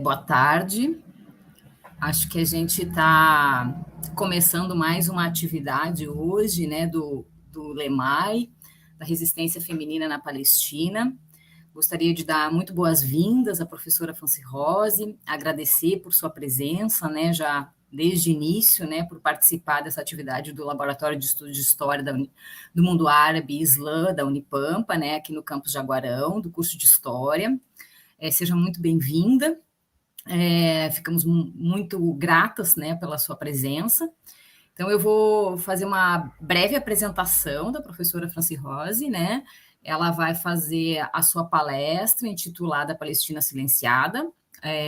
Boa tarde. Acho que a gente está começando mais uma atividade hoje, né, do LEMAI, da Resistência Feminina na Palestina. Gostaria de dar muito boas-vindas à professora Franci Rose, agradecer por sua presença, né, já desde o início, né, por participar dessa atividade do Laboratório de Estudos de História do Mundo Árabe e Islã da Unipampa, né, aqui no campus Jaguarão, do curso de História. Seja muito bem-vinda. Ficamos muito gratas, né, pela sua presença. Então, eu vou fazer uma breve apresentação da professora Franci Rose, né? Ela vai fazer a sua palestra intitulada Palestina Silenciada,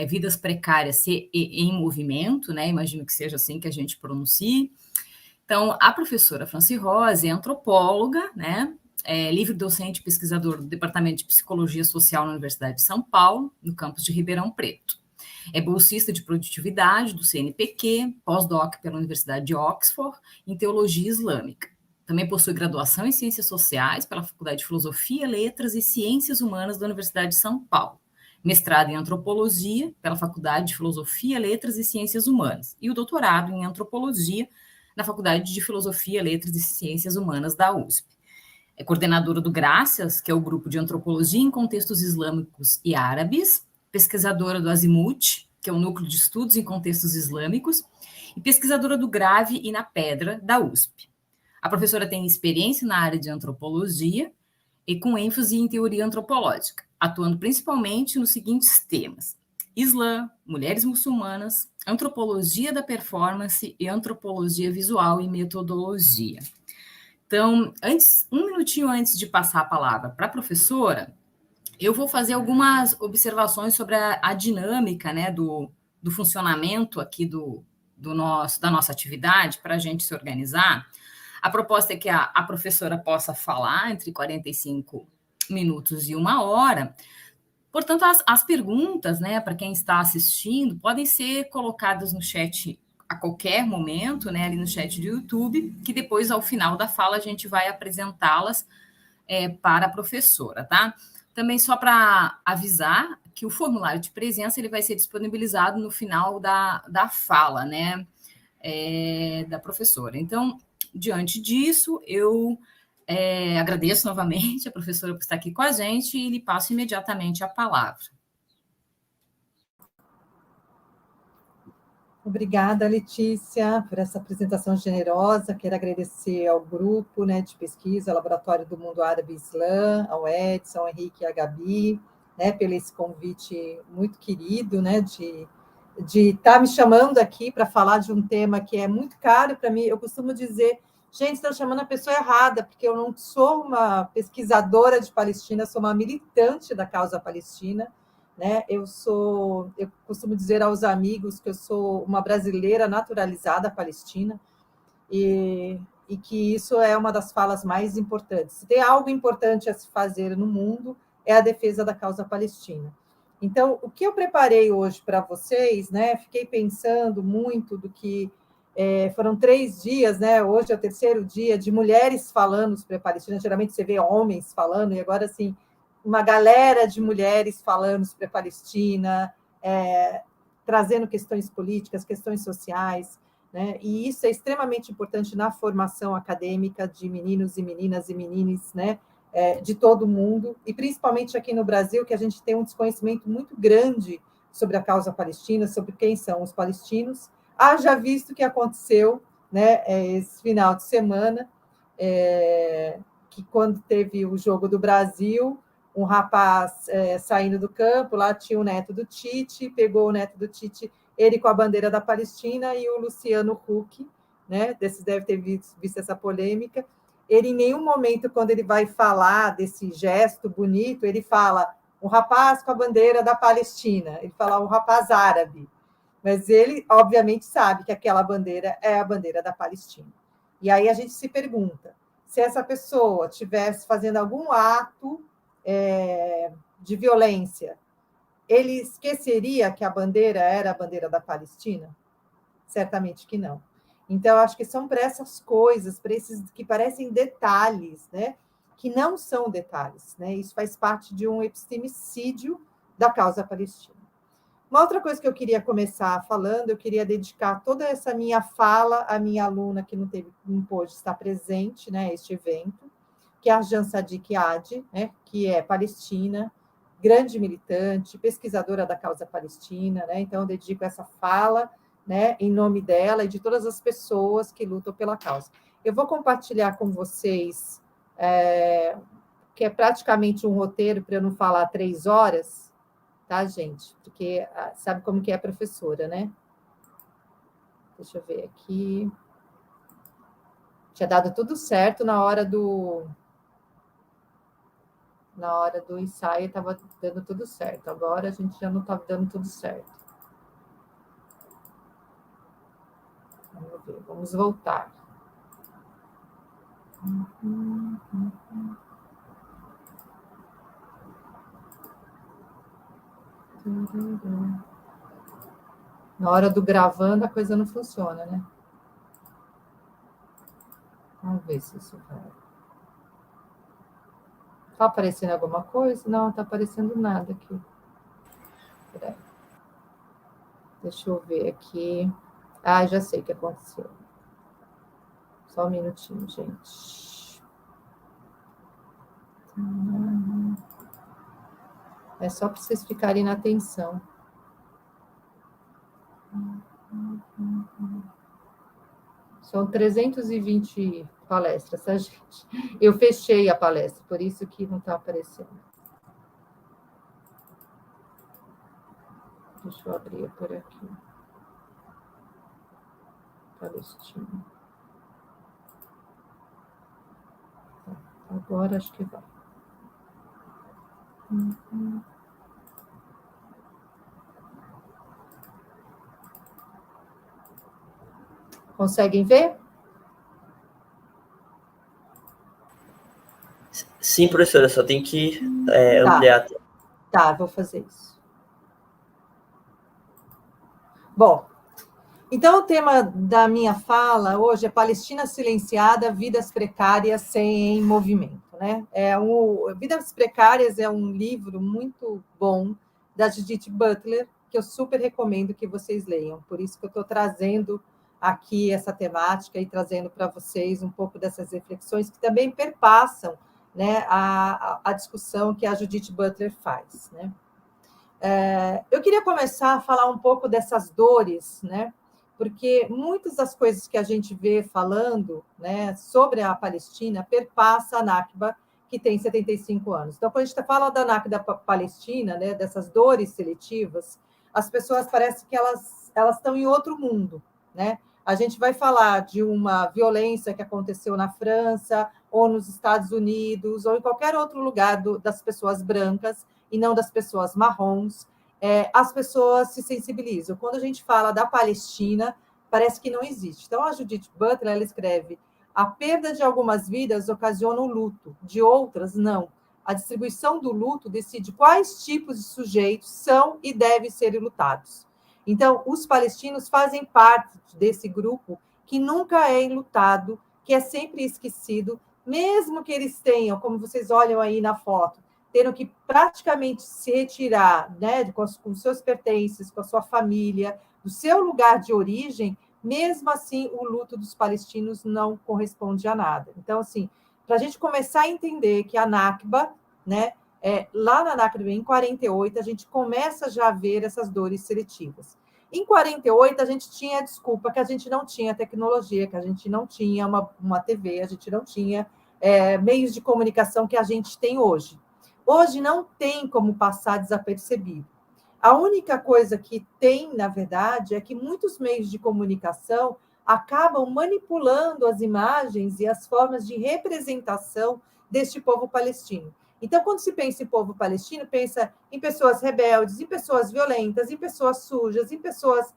Vidas Precárias e em Movimento, né? Imagino que seja assim que a gente pronuncie. Então, a professora Franci Rose é antropóloga, né? Livre docente e pesquisadora do Departamento de Psicologia Social na Universidade de São Paulo, no campus de Ribeirão Preto. É bolsista de produtividade do CNPq, pós-doc pela Universidade de Oxford, em teologia islâmica. Também possui graduação em ciências sociais pela Faculdade de Filosofia, Letras e Ciências Humanas da Universidade de São Paulo. Mestrado em antropologia pela Faculdade de Filosofia, Letras e Ciências Humanas. E o doutorado em antropologia na Faculdade de Filosofia, Letras e Ciências Humanas da USP. É coordenadora do Graças, que é o grupo de antropologia em contextos islâmicos e árabes, pesquisadora do Azimuth, que é o núcleo de estudos em contextos islâmicos, e pesquisadora do Grave e na Pedra, da USP. A professora tem experiência na área de antropologia e com ênfase em teoria antropológica, atuando principalmente nos seguintes temas: Islã, mulheres muçulmanas, antropologia da performance e antropologia visual e metodologia. Então, um minutinho antes de passar a palavra para a professora, eu vou fazer algumas observações sobre a dinâmica, né, do funcionamento aqui da nossa atividade, para a gente se organizar. A proposta é que a professora possa falar entre 45 minutos e 1 hora. Portanto, as perguntas, né, para quem está assistindo, podem ser colocadas no chat a qualquer momento, né, ali no chat do YouTube, que depois, ao final da fala, a gente vai apresentá-las para a professora, tá? Também só para avisar que o formulário de presença ele vai ser disponibilizado no final da fala, né, da professora. Então, diante disso, eu agradeço novamente a professora por estar aqui com a gente e lhe passo imediatamente a palavra. Obrigada, Letícia, por essa apresentação generosa. Quero agradecer ao grupo, né, de pesquisa, Laboratório do Mundo Árabe e Islã, ao Edson, ao Henrique e à Gabi, né, pelo esse convite muito querido, né, de estar me chamando aqui para falar de um tema que é muito caro para mim. Eu costumo dizer, gente, estão chamando a pessoa errada, porque eu não sou uma pesquisadora de Palestina, sou uma militante da causa palestina, né? Eu costumo dizer aos amigos que eu sou uma brasileira naturalizada palestina e que isso é uma das falas mais importantes. Se tem algo importante a se fazer no mundo, é a defesa da causa palestina. Então, o que eu preparei hoje para vocês, né? Fiquei pensando muito do que foram 3 dias, né? Hoje é o 3º dia de mulheres falando sobre a Palestina. Geralmente você vê homens falando, e agora, assim, uma galera de mulheres falando sobre a Palestina, trazendo questões políticas, questões sociais, né? E isso é extremamente importante na formação acadêmica de meninos e meninas e menines, né? De todo mundo, e principalmente aqui no Brasil, que a gente tem um desconhecimento muito grande sobre a causa palestina, sobre quem são os palestinos. Haja visto o que aconteceu, né, esse final de semana, que quando teve o jogo do Brasil, um rapaz saindo do campo, lá tinha o neto do Tite, pegou o neto do Tite, ele com a bandeira da Palestina, e o Luciano Huck, né, desses deve ter visto essa polêmica, ele em nenhum momento, quando ele vai falar desse gesto bonito, ele fala um rapaz com a bandeira da Palestina, ele fala um rapaz árabe, mas ele, obviamente, sabe que aquela bandeira é a bandeira da Palestina. E aí a gente se pergunta, se essa pessoa estivesse fazendo algum ato de violência, ele esqueceria que a bandeira era a bandeira da Palestina? Certamente que não. Então, acho que são para essas coisas, para esses que parecem detalhes, né, que não são detalhes, né? Isso faz parte de um epistemicídio da causa palestina. Uma outra coisa que eu queria começar falando, eu queria dedicar toda essa minha fala à minha aluna que não pôde estar presente, né, este evento, que é a Jan Sadiq Adi, né, que é palestina, grande militante, pesquisadora da causa palestina, né, então eu dedico essa fala, né, em nome dela e de todas as pessoas que lutam pela causa. Eu vou compartilhar com vocês, que é praticamente um roteiro para eu não falar 3 horas, tá, gente? Porque sabe como que é a professora, né? Deixa eu ver aqui. Tinha dado tudo certo na hora do ensaio, estava dando tudo certo. Agora a gente já não está dando tudo certo. Vamos ver, vamos voltar. Na hora do gravando, a coisa não funciona, né? Vamos ver se isso vai. Está aparecendo alguma coisa? Não, está aparecendo nada aqui. Peraí. Deixa eu ver aqui. Ah, já sei o que aconteceu. Só um minutinho, gente. É só para vocês ficarem na atenção. São 320 palestras, tá, gente? Eu fechei a palestra, por isso que não está aparecendo. Deixa eu abrir por aqui. Palestina. Agora acho que vai. Conseguem ver? Sim, professora, só tem que ampliar a tela. Tá, vou fazer isso. Bom, então o tema da minha fala hoje é Palestina silenciada, vidas precárias sem movimento, né? Vidas Precárias é um livro muito bom da Judith Butler, que eu super recomendo que vocês leiam. Por isso que eu estou trazendo aqui essa temática e trazendo para vocês um pouco dessas reflexões que também perpassam, né, a discussão que a Judith Butler faz, né? Eu queria começar a falar um pouco dessas dores, né? Porque muitas das coisas que a gente vê falando, né, sobre a Palestina perpassa a Nakba, que tem 75 anos. Então, quando a gente fala da Nakba Palestina, né, dessas dores seletivas, as pessoas parecem que elas estão em outro mundo, né? A gente vai falar de uma violência que aconteceu na França, ou nos Estados Unidos, ou em qualquer outro lugar das pessoas brancas, e não das pessoas marrons, as pessoas se sensibilizam. Quando a gente fala da Palestina, parece que não existe. Então, a Judith Butler, ela escreve: a perda de algumas vidas ocasiona o luto, de outras, não. A distribuição do luto decide quais tipos de sujeitos são e devem ser lutados. Então, os palestinos fazem parte desse grupo que nunca é enlutado, que é sempre esquecido, mesmo que eles tenham, como vocês olham aí na foto, tendo que praticamente se retirar, né, com seus pertences, com a sua família, do seu lugar de origem, mesmo assim o luto dos palestinos não corresponde a nada. Então, assim, para a gente começar a entender que a Nakba, né, lá na Nakba, em 48, a gente começa já a ver essas dores seletivas. Em 48, a gente tinha a desculpa que a gente não tinha tecnologia, que a gente não tinha uma TV, a gente não tinha meios de comunicação que a gente tem hoje. Hoje não tem como passar desapercebido. A única coisa que tem, na verdade, é que muitos meios de comunicação acabam manipulando as imagens e as formas de representação deste povo palestino. Então, quando se pensa em povo palestino, pensa em pessoas rebeldes, em pessoas violentas, em pessoas sujas, em pessoas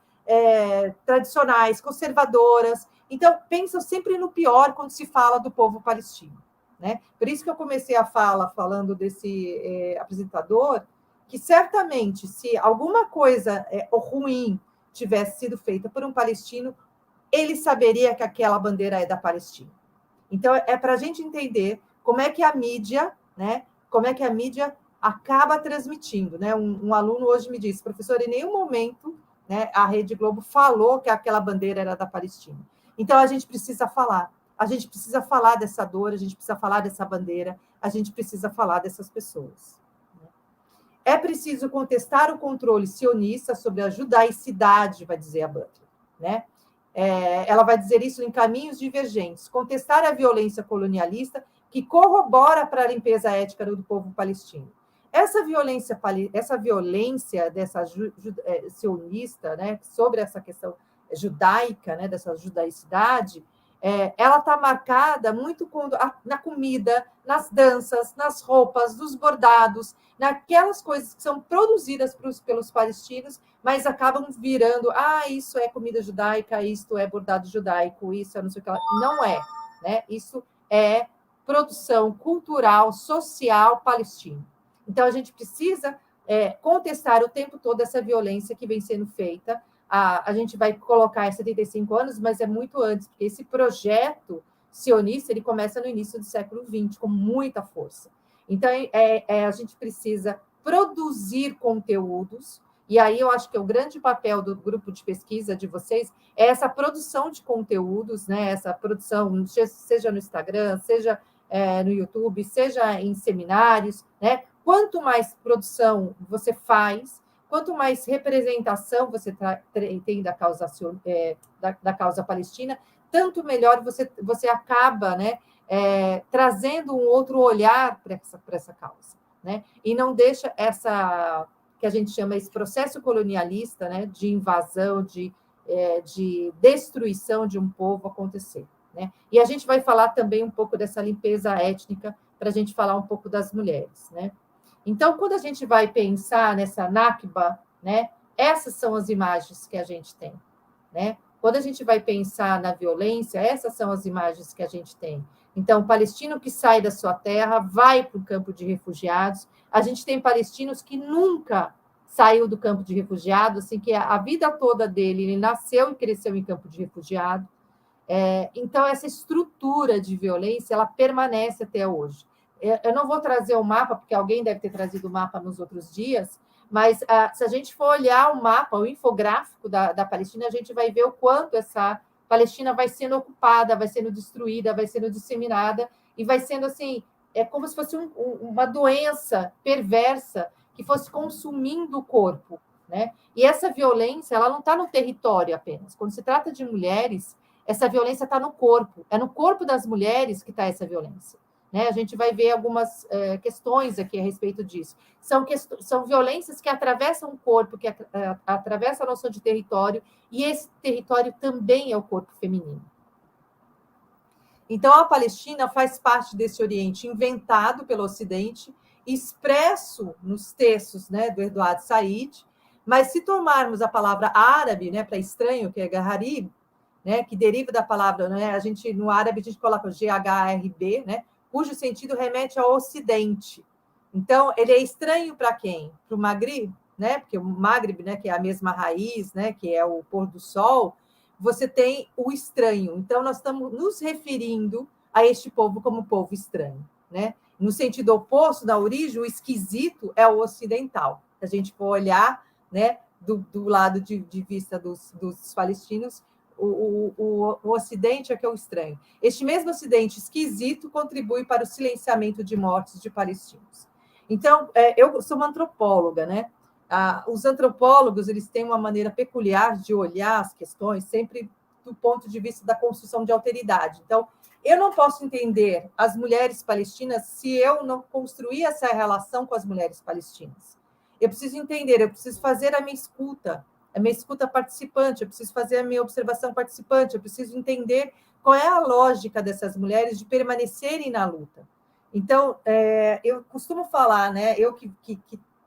tradicionais, conservadoras. Então, pensam sempre no pior quando se fala do povo palestino, né? Por isso que eu comecei a fala falando desse apresentador, que certamente, se alguma coisa ruim tivesse sido feita por um palestino, ele saberia que aquela bandeira é da Palestina. Então, é para a gente entender como é que a mídia, né, como é que a mídia acaba transmitindo, né? Um aluno hoje me disse, professor, em nenhum momento, né, a Rede Globo falou que aquela bandeira era da Palestina. Então, a gente precisa falar. A gente precisa falar dessa dor, a gente precisa falar dessa bandeira, a gente precisa falar dessas pessoas. É preciso contestar o controle sionista sobre a judaicidade, vai dizer a Butler, né? Ela vai dizer isso em Caminhos Divergentes. Contestar a violência colonialista que corrobora para a limpeza étnica do povo palestino. Essa violência dessa sionista, né, sobre essa questão judaica, né, dessa judaicidade, ela está marcada muito na comida, nas danças, nas roupas, nos bordados, naquelas coisas que são produzidas pelos palestinos, mas acabam virando, isso é comida judaica, isto é bordado judaico, isso é não sei o que lá. Não é, né? Isso é produção cultural, social palestina. Então, a gente precisa contestar o tempo todo essa violência que vem sendo feita. A gente vai colocar 75 anos, mas é muito antes, porque esse projeto sionista ele começa no início do século XX, com muita força. Então, a gente precisa produzir conteúdos, e aí eu acho que o grande papel do grupo de pesquisa de vocês é essa produção de conteúdos, né? Essa produção, seja no Instagram, seja no YouTube, seja em seminários, né? Quanto mais produção você faz, quanto mais representação você tem da causa palestina, tanto melhor você acaba, né, trazendo um outro olhar para essa causa, né? E não deixa que a gente chama esse processo colonialista, né, de invasão, de destruição de um povo acontecer, né? E a gente vai falar também um pouco dessa limpeza étnica, para a gente falar um pouco das mulheres, né? Então, quando a gente vai pensar nessa Nakba, né, essas são as imagens que a gente tem, né? Quando a gente vai pensar na violência, essas são as imagens que a gente tem. Então, o palestino que sai da sua terra vai para o campo de refugiados. A gente tem palestinos que nunca saiu do campo de refugiados, assim, que a vida toda dele, ele nasceu e cresceu em campo de refugiado. Então, essa estrutura de violência, ela permanece até hoje. Eu não vou trazer o mapa, porque alguém deve ter trazido o mapa nos outros dias, mas se a gente for olhar o mapa, o infográfico da Palestina, a gente vai ver o quanto essa Palestina vai sendo ocupada, vai sendo destruída, vai sendo disseminada, e vai sendo assim, como se fosse uma doença perversa que fosse consumindo o corpo, né? E essa violência, ela não está no território apenas. Quando se trata de mulheres, essa violência está no corpo. É no corpo das mulheres que está essa violência. Né? A gente vai ver algumas questões aqui a respeito disso. São violências que atravessam o corpo, que atravessam a noção de território, e esse território também é o corpo feminino. Então, a Palestina faz parte desse Oriente inventado pelo Ocidente, expresso nos textos, né, do Eduardo Said, mas se tomarmos a palavra árabe, né, para estranho, que é Gharib, né, que deriva da palavra, né, no árabe a gente coloca Gharb, né, cujo sentido remete ao Ocidente. Então, ele é estranho para quem? Para o Maghrib, né? Porque o Maghrib, né, que é a mesma raiz, né, que é o pôr do sol, você tem o estranho. Então, nós estamos nos referindo a este povo como povo estranho, né? No sentido oposto, na origem, o esquisito é o ocidental. Se a gente for olhar, né, do lado de vista dos palestinos, o Ocidente é que é o estranho. Este mesmo Ocidente esquisito contribui para o silenciamento de mortes de palestinos. Então, eu sou uma antropóloga, né? Os antropólogos, eles têm uma maneira peculiar de olhar as questões, sempre do ponto de vista da construção de alteridade. Então, eu não posso entender as mulheres palestinas se eu não construir essa relação com as mulheres palestinas. Eu preciso entender, eu preciso fazer a minha escuta participante, eu preciso fazer a minha observação participante, eu preciso entender qual é a lógica dessas mulheres de permanecerem na luta. Então, eu costumo falar, né, eu que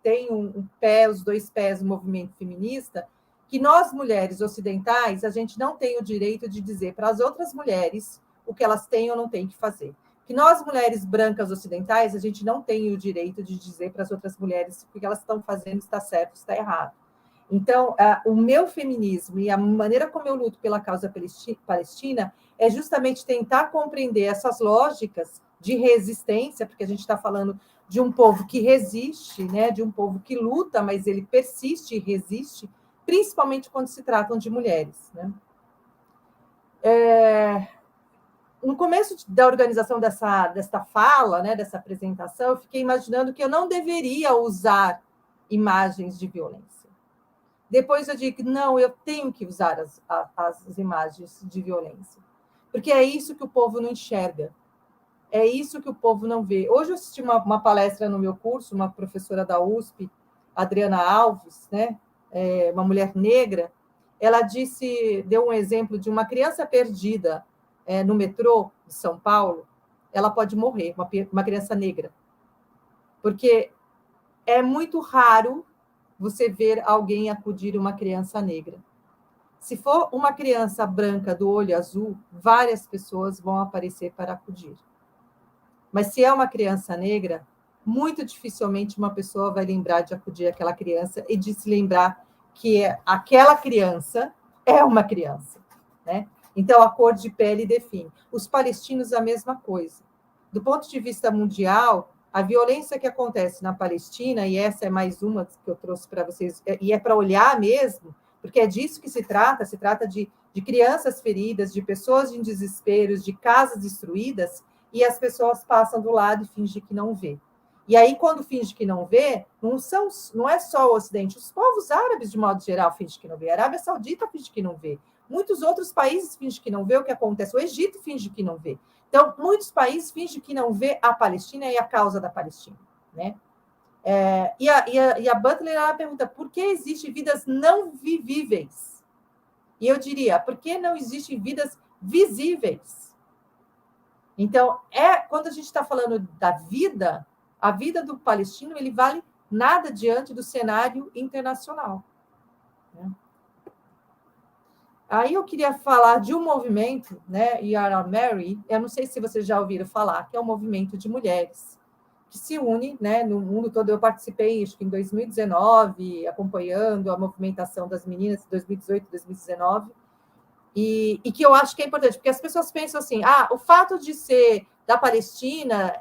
tenho os dois pés no movimento feminista, que nós, mulheres ocidentais, a gente não tem o direito de dizer para as outras mulheres o que elas têm ou não têm que fazer. Que nós, mulheres brancas ocidentais, a gente não tem o direito de dizer para as outras mulheres o que elas estão fazendo está certo, está errado. Então, o meu feminismo e a maneira como eu luto pela causa palestina é justamente tentar compreender essas lógicas de resistência, porque a gente está falando de um povo que resiste, né, de um povo que luta, mas ele persiste e resiste, principalmente quando se tratam de mulheres, né? No começo da organização desta fala, né, dessa apresentação, eu fiquei imaginando que eu não deveria usar imagens de violência. Depois eu digo, não, eu tenho que usar as imagens de violência, porque é isso que o povo não enxerga, é isso que o povo não vê. Hoje eu assisti uma palestra no meu curso, uma professora da USP, Adriana Alves, né, uma mulher negra, ela deu um exemplo de uma criança perdida no metrô de São Paulo, ela pode morrer, uma criança negra, porque é muito raro você ver alguém acudir uma criança negra. Se for uma criança branca do olho azul, várias pessoas vão aparecer para acudir. Mas se é uma criança negra, muito dificilmente uma pessoa vai lembrar de acudir aquela criança e de se lembrar que aquela criança é uma criança, né? Então, a cor de pele define. Os palestinos, a mesma coisa. Do ponto de vista mundial, a violência que acontece na Palestina, e essa é mais uma que eu trouxe para vocês, e é para olhar mesmo, porque é disso que se trata de crianças feridas, de pessoas em desesperos, de casas destruídas, e as pessoas passam do lado e fingem que não vê. E aí, quando finge que não vê, não é só o Ocidente, os povos árabes, de modo geral, fingem que não vê. A Arábia Saudita finge que não vê. Muitos outros países fingem que não vê o que acontece. O Egito finge que não vê. Então, muitos países fingem que não vê a Palestina e a causa da Palestina, né? E a Butler, ela pergunta, por que existem vidas não vivíveis? E eu diria, por que não existem vidas visíveis? Então, quando a gente está falando da vida, a vida do palestino, ele vale nada diante do cenário internacional, né? Aí eu queria falar de um movimento, né, Yara Mary, eu não sei se vocês já ouviram falar, que é um movimento de mulheres que se une, né, no mundo todo. Eu participei, acho que em 2019, acompanhando a movimentação das meninas, 2018, 2019, e que eu acho que é importante, porque as pessoas pensam assim, o fato de ser da Palestina,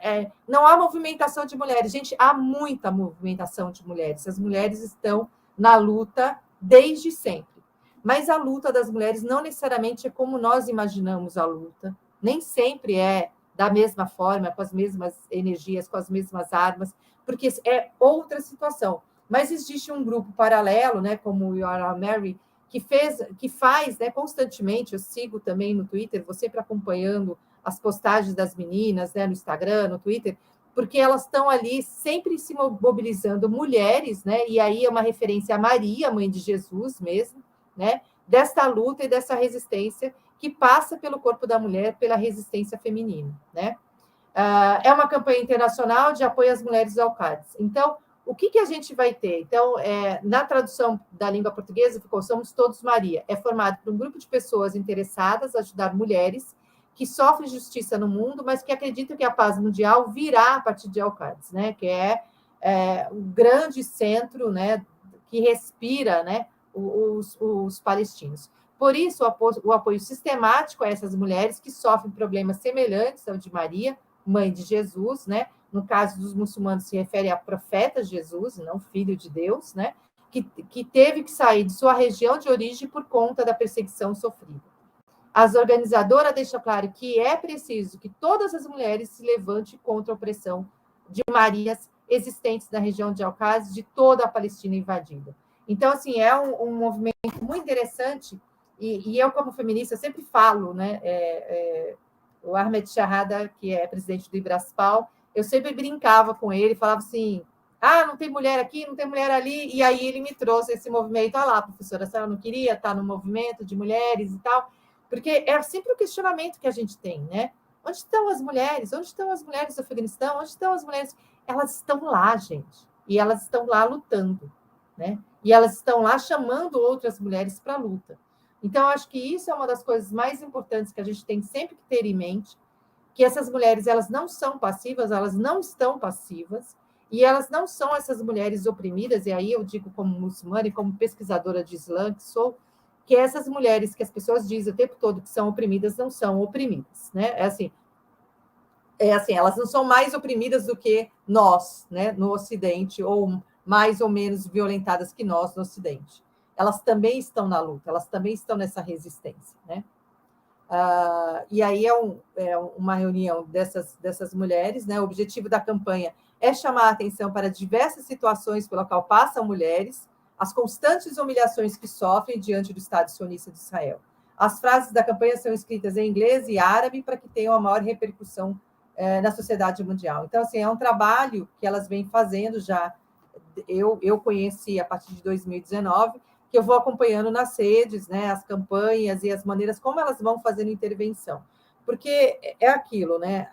não há movimentação de mulheres. Gente, há muita movimentação de mulheres. As mulheres estão na luta desde sempre. Mas a luta das mulheres não necessariamente é como nós imaginamos a luta, nem sempre é da mesma forma, com as mesmas energias, com as mesmas armas, porque é outra situação. Mas existe um grupo paralelo, né, como o You Are Mary, que faz, né, constantemente, eu sigo também no Twitter, vou sempre acompanhando as postagens das meninas, né, no Instagram, no Twitter, porque elas estão ali sempre se mobilizando, mulheres, né, e aí é uma referência a Maria, mãe de Jesus mesmo, né, desta luta e dessa resistência que passa pelo corpo da mulher, pela resistência feminina, né? É uma campanha internacional de apoio às mulheres alcaldes. Então, o que a gente vai ter? Então, na tradução da língua portuguesa, ficou Somos Todos Maria. É formado por um grupo de pessoas interessadas a ajudar mulheres que sofrem justiça no mundo, mas que acreditam que a paz mundial virá a partir de Alcades, né? Que é um grande centro, né, que respira, né, os palestinos. Por isso, o apoio sistemático a essas mulheres que sofrem problemas semelhantes ao de Maria, mãe de Jesus, né? No caso dos muçulmanos, se refere a profeta Jesus, não filho de Deus, né? Que teve que sair de sua região de origem por conta da perseguição sofrida. As organizadoras deixam claro que é preciso que todas as mulheres se levantem contra a opressão de Marias existentes na região de Al-Qas, de toda a Palestina invadida. Então, assim, é um movimento muito interessante, e eu, como feminista, sempre falo, né? O Ahmed Shahada, que é presidente do Ibraspal, eu sempre brincava com ele, falava assim, não tem mulher aqui, não tem mulher ali, e aí ele me trouxe esse movimento, lá, professora, a senhora não queria estar no movimento de mulheres e tal, porque é sempre o questionamento que a gente tem, né? Onde estão as mulheres? Onde estão as mulheres do Afeganistão? Onde estão as mulheres? Elas estão lá, gente, e elas estão lá lutando, né? E elas estão lá chamando outras mulheres para a luta. Então, acho que isso é uma das coisas mais importantes que a gente tem sempre que ter em mente, que essas mulheres, elas não são passivas, elas não estão passivas, e elas não são essas mulheres oprimidas, e aí eu digo como muçulmana e como pesquisadora de Islã que sou, que essas mulheres que as pessoas dizem o tempo todo que são oprimidas, não são oprimidas, né? É assim, assim, elas não são mais oprimidas do que nós, né, no Ocidente, ou mais ou menos violentadas que nós no Ocidente. Elas também estão na luta, elas também estão nessa resistência, né? E aí uma reunião dessas mulheres, né? O objetivo da campanha é chamar a atenção para diversas situações pela qual passam mulheres, as constantes humilhações que sofrem diante do Estado sionista de Israel. As frases da campanha são escritas em inglês e árabe para que tenham a maior repercussão na sociedade mundial. Então, assim, é um trabalho que elas vêm fazendo já. Eu conheci a partir de 2019, que eu vou acompanhando nas redes, né, as campanhas e as maneiras como elas vão fazendo intervenção. Porque é aquilo, né?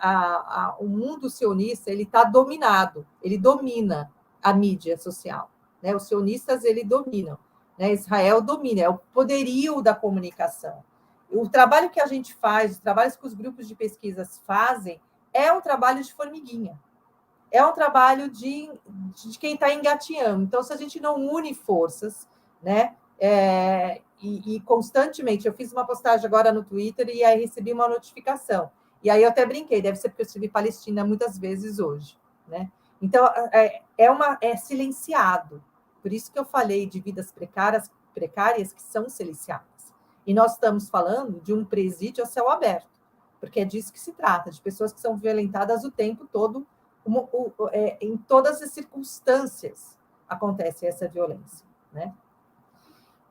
O mundo sionista ele está dominado, ele domina a mídia social. Né? Os sionistas ele dominam, né? Israel domina, é o poderio da comunicação. O trabalho que a gente faz, os trabalhos que os grupos de pesquisas fazem, é um trabalho de formiguinha. É um trabalho de quem está engateando. Então, se a gente não une forças, né? E constantemente, eu fiz uma postagem agora no Twitter e aí recebi uma notificação. E aí eu até brinquei, deve ser porque eu estive Palestina muitas vezes hoje, né? Então, é silenciado. Por isso que eu falei de vidas precárias que são silenciadas. E nós estamos falando de um presídio a céu aberto, porque é disso que se trata, de pessoas que são violentadas o tempo todo, em todas as circunstâncias acontece essa violência, né?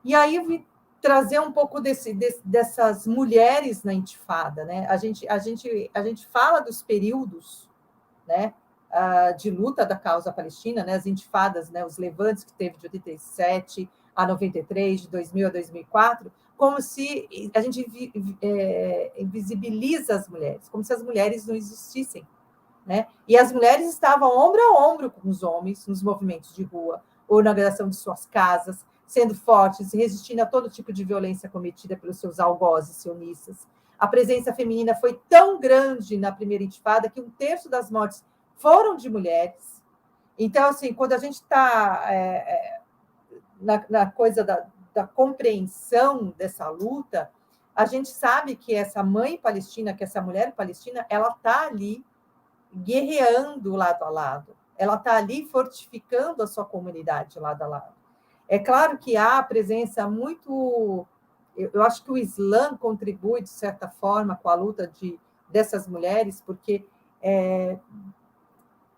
E aí eu vim trazer um pouco dessas mulheres na intifada, né? A gente fala dos períodos, né, de luta da causa palestina, né, as intifadas, né, os levantes que teve de 87 a 93, de 2000 a 2004, como se a gente invisibiliza as mulheres, como se as mulheres não existissem, né? E as mulheres estavam ombro a ombro com os homens nos movimentos de rua, ou na organização de suas casas, sendo fortes e resistindo a todo tipo de violência cometida pelos seus algozes sionistas. A presença feminina foi tão grande na primeira intifada que 1/3 das mortes foram de mulheres. Então, assim, quando a gente está na coisa da compreensão dessa luta, a gente sabe que essa mãe palestina, que essa mulher palestina, ela está ali guerreando lado a lado. Ela está ali fortificando a sua comunidade lado a lado. É claro que há a presença muito... Eu acho que o Islã contribui, de certa forma, com a luta dessas mulheres, porque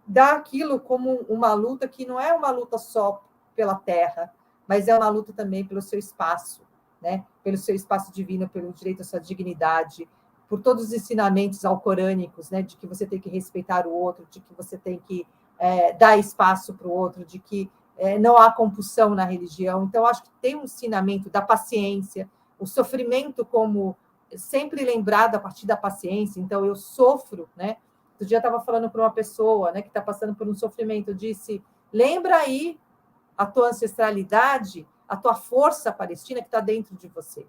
dá aquilo como uma luta que não é uma luta só pela terra, mas é uma luta também pelo seu espaço, né? Pelo seu espaço divino, pelo direito à sua dignidade, por todos os ensinamentos alcorânicos, né? De que você tem que respeitar o outro, de que você tem que dar espaço para o outro, de que não há compulsão na religião. Então, acho que tem um ensinamento da paciência, o sofrimento como sempre lembrado a partir da paciência. Então, eu sofro, né? Outro dia eu estava falando para uma pessoa, né, que está passando por um sofrimento, eu disse, lembra aí a tua ancestralidade, a tua força palestina que está dentro de você.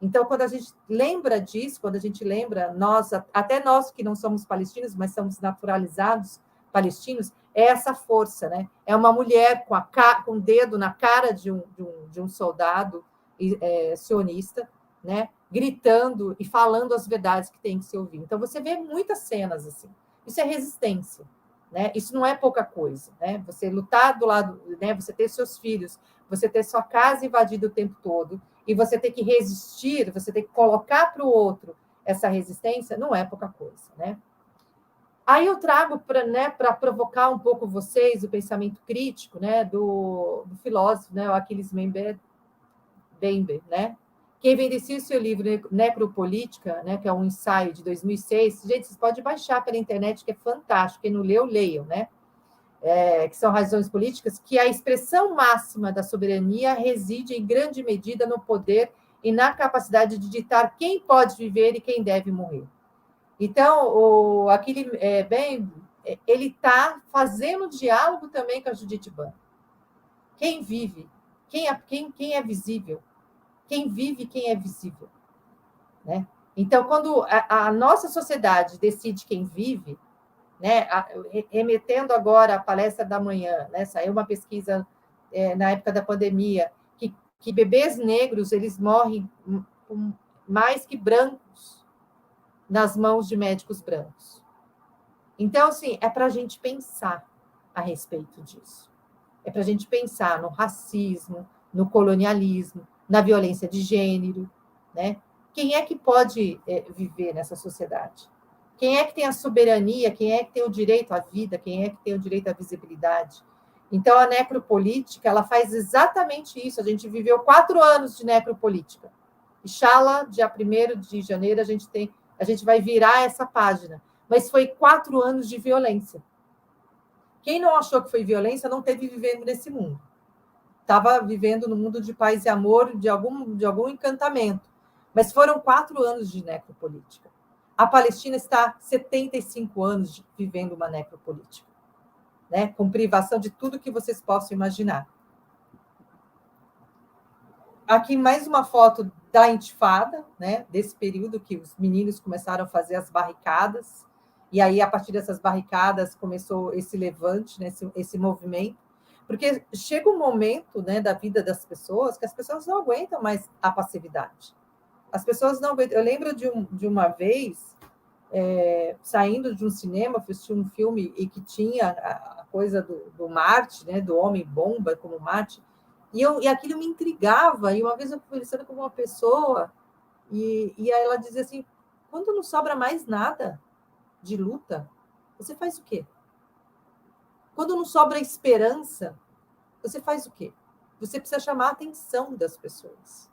Então, quando a gente lembra disso, quando a gente lembra, até nós que não somos palestinos, mas somos naturalizados palestinos, é essa força, né? É uma mulher com o dedo na cara de um soldado sionista, né? Gritando e falando as verdades que tem que se ouvir. Então, você vê muitas cenas assim. Isso é resistência, né? Isso não é pouca coisa, né? Você lutar do lado, né? Você ter seus filhos, você ter sua casa invadida o tempo todo, e você ter que resistir, você ter que colocar para o outro essa resistência, não é pouca coisa, né? Aí eu trago para provocar um pouco vocês o pensamento crítico, né, do filósofo, né, o Achilles Mbembe, né? Quem vendeu o seu livro Necropolítica, né, que é um ensaio de 2006, gente, vocês podem baixar pela internet, que é fantástico. Quem não leu, leiam, né? Que são razões políticas, que a expressão máxima da soberania reside em grande medida no poder e na capacidade de ditar quem pode viver e quem deve morrer. Então, ele está fazendo diálogo também com a Judith Butler. Quem vive? Quem é visível? Quem vive e quem é visível, né? Então, quando a nossa sociedade decide quem vive, né, remetendo agora à palestra da manhã, né, saiu uma pesquisa na época da pandemia, que bebês negros eles morrem mais que brancos nas mãos de médicos brancos. Então, assim, é para a gente pensar a respeito disso. É para a gente pensar no racismo, no colonialismo, na violência de gênero, né? Quem é que pode viver nessa sociedade? Quem é que tem a soberania? Quem é que tem o direito à vida? Quem é que tem o direito à visibilidade? Então, a necropolítica, ela faz exatamente isso. A gente viveu 4 anos de necropolítica. Inshallah, dia 1º de janeiro, a gente vai virar essa página. Mas foi 4 anos de violência. Quem não achou que foi violência não teve vivendo nesse mundo. Estava vivendo no mundo de paz e amor, de algum encantamento. Mas foram 4 anos de necropolítica. A Palestina está 75 anos vivendo uma necropolítica, né? Com privação de tudo que vocês possam imaginar. Aqui mais uma foto da intifada, né? Desse período que os meninos começaram a fazer as barricadas, e aí, a partir dessas barricadas, começou esse levante, né? esse movimento, porque chega um momento, né, da vida das pessoas que as pessoas não aguentam mais a passividade. As pessoas não aguentam. Eu lembro de uma vez, saindo de um cinema, assisti um filme e que tinha a coisa do Marte, né, do homem-bomba como Marte, e aquilo me intrigava. E uma vez eu conversando com uma pessoa, e aí ela dizia assim, quando não sobra mais nada de luta, você faz o quê? Quando não sobra esperança, você faz o quê? Você precisa chamar a atenção das pessoas.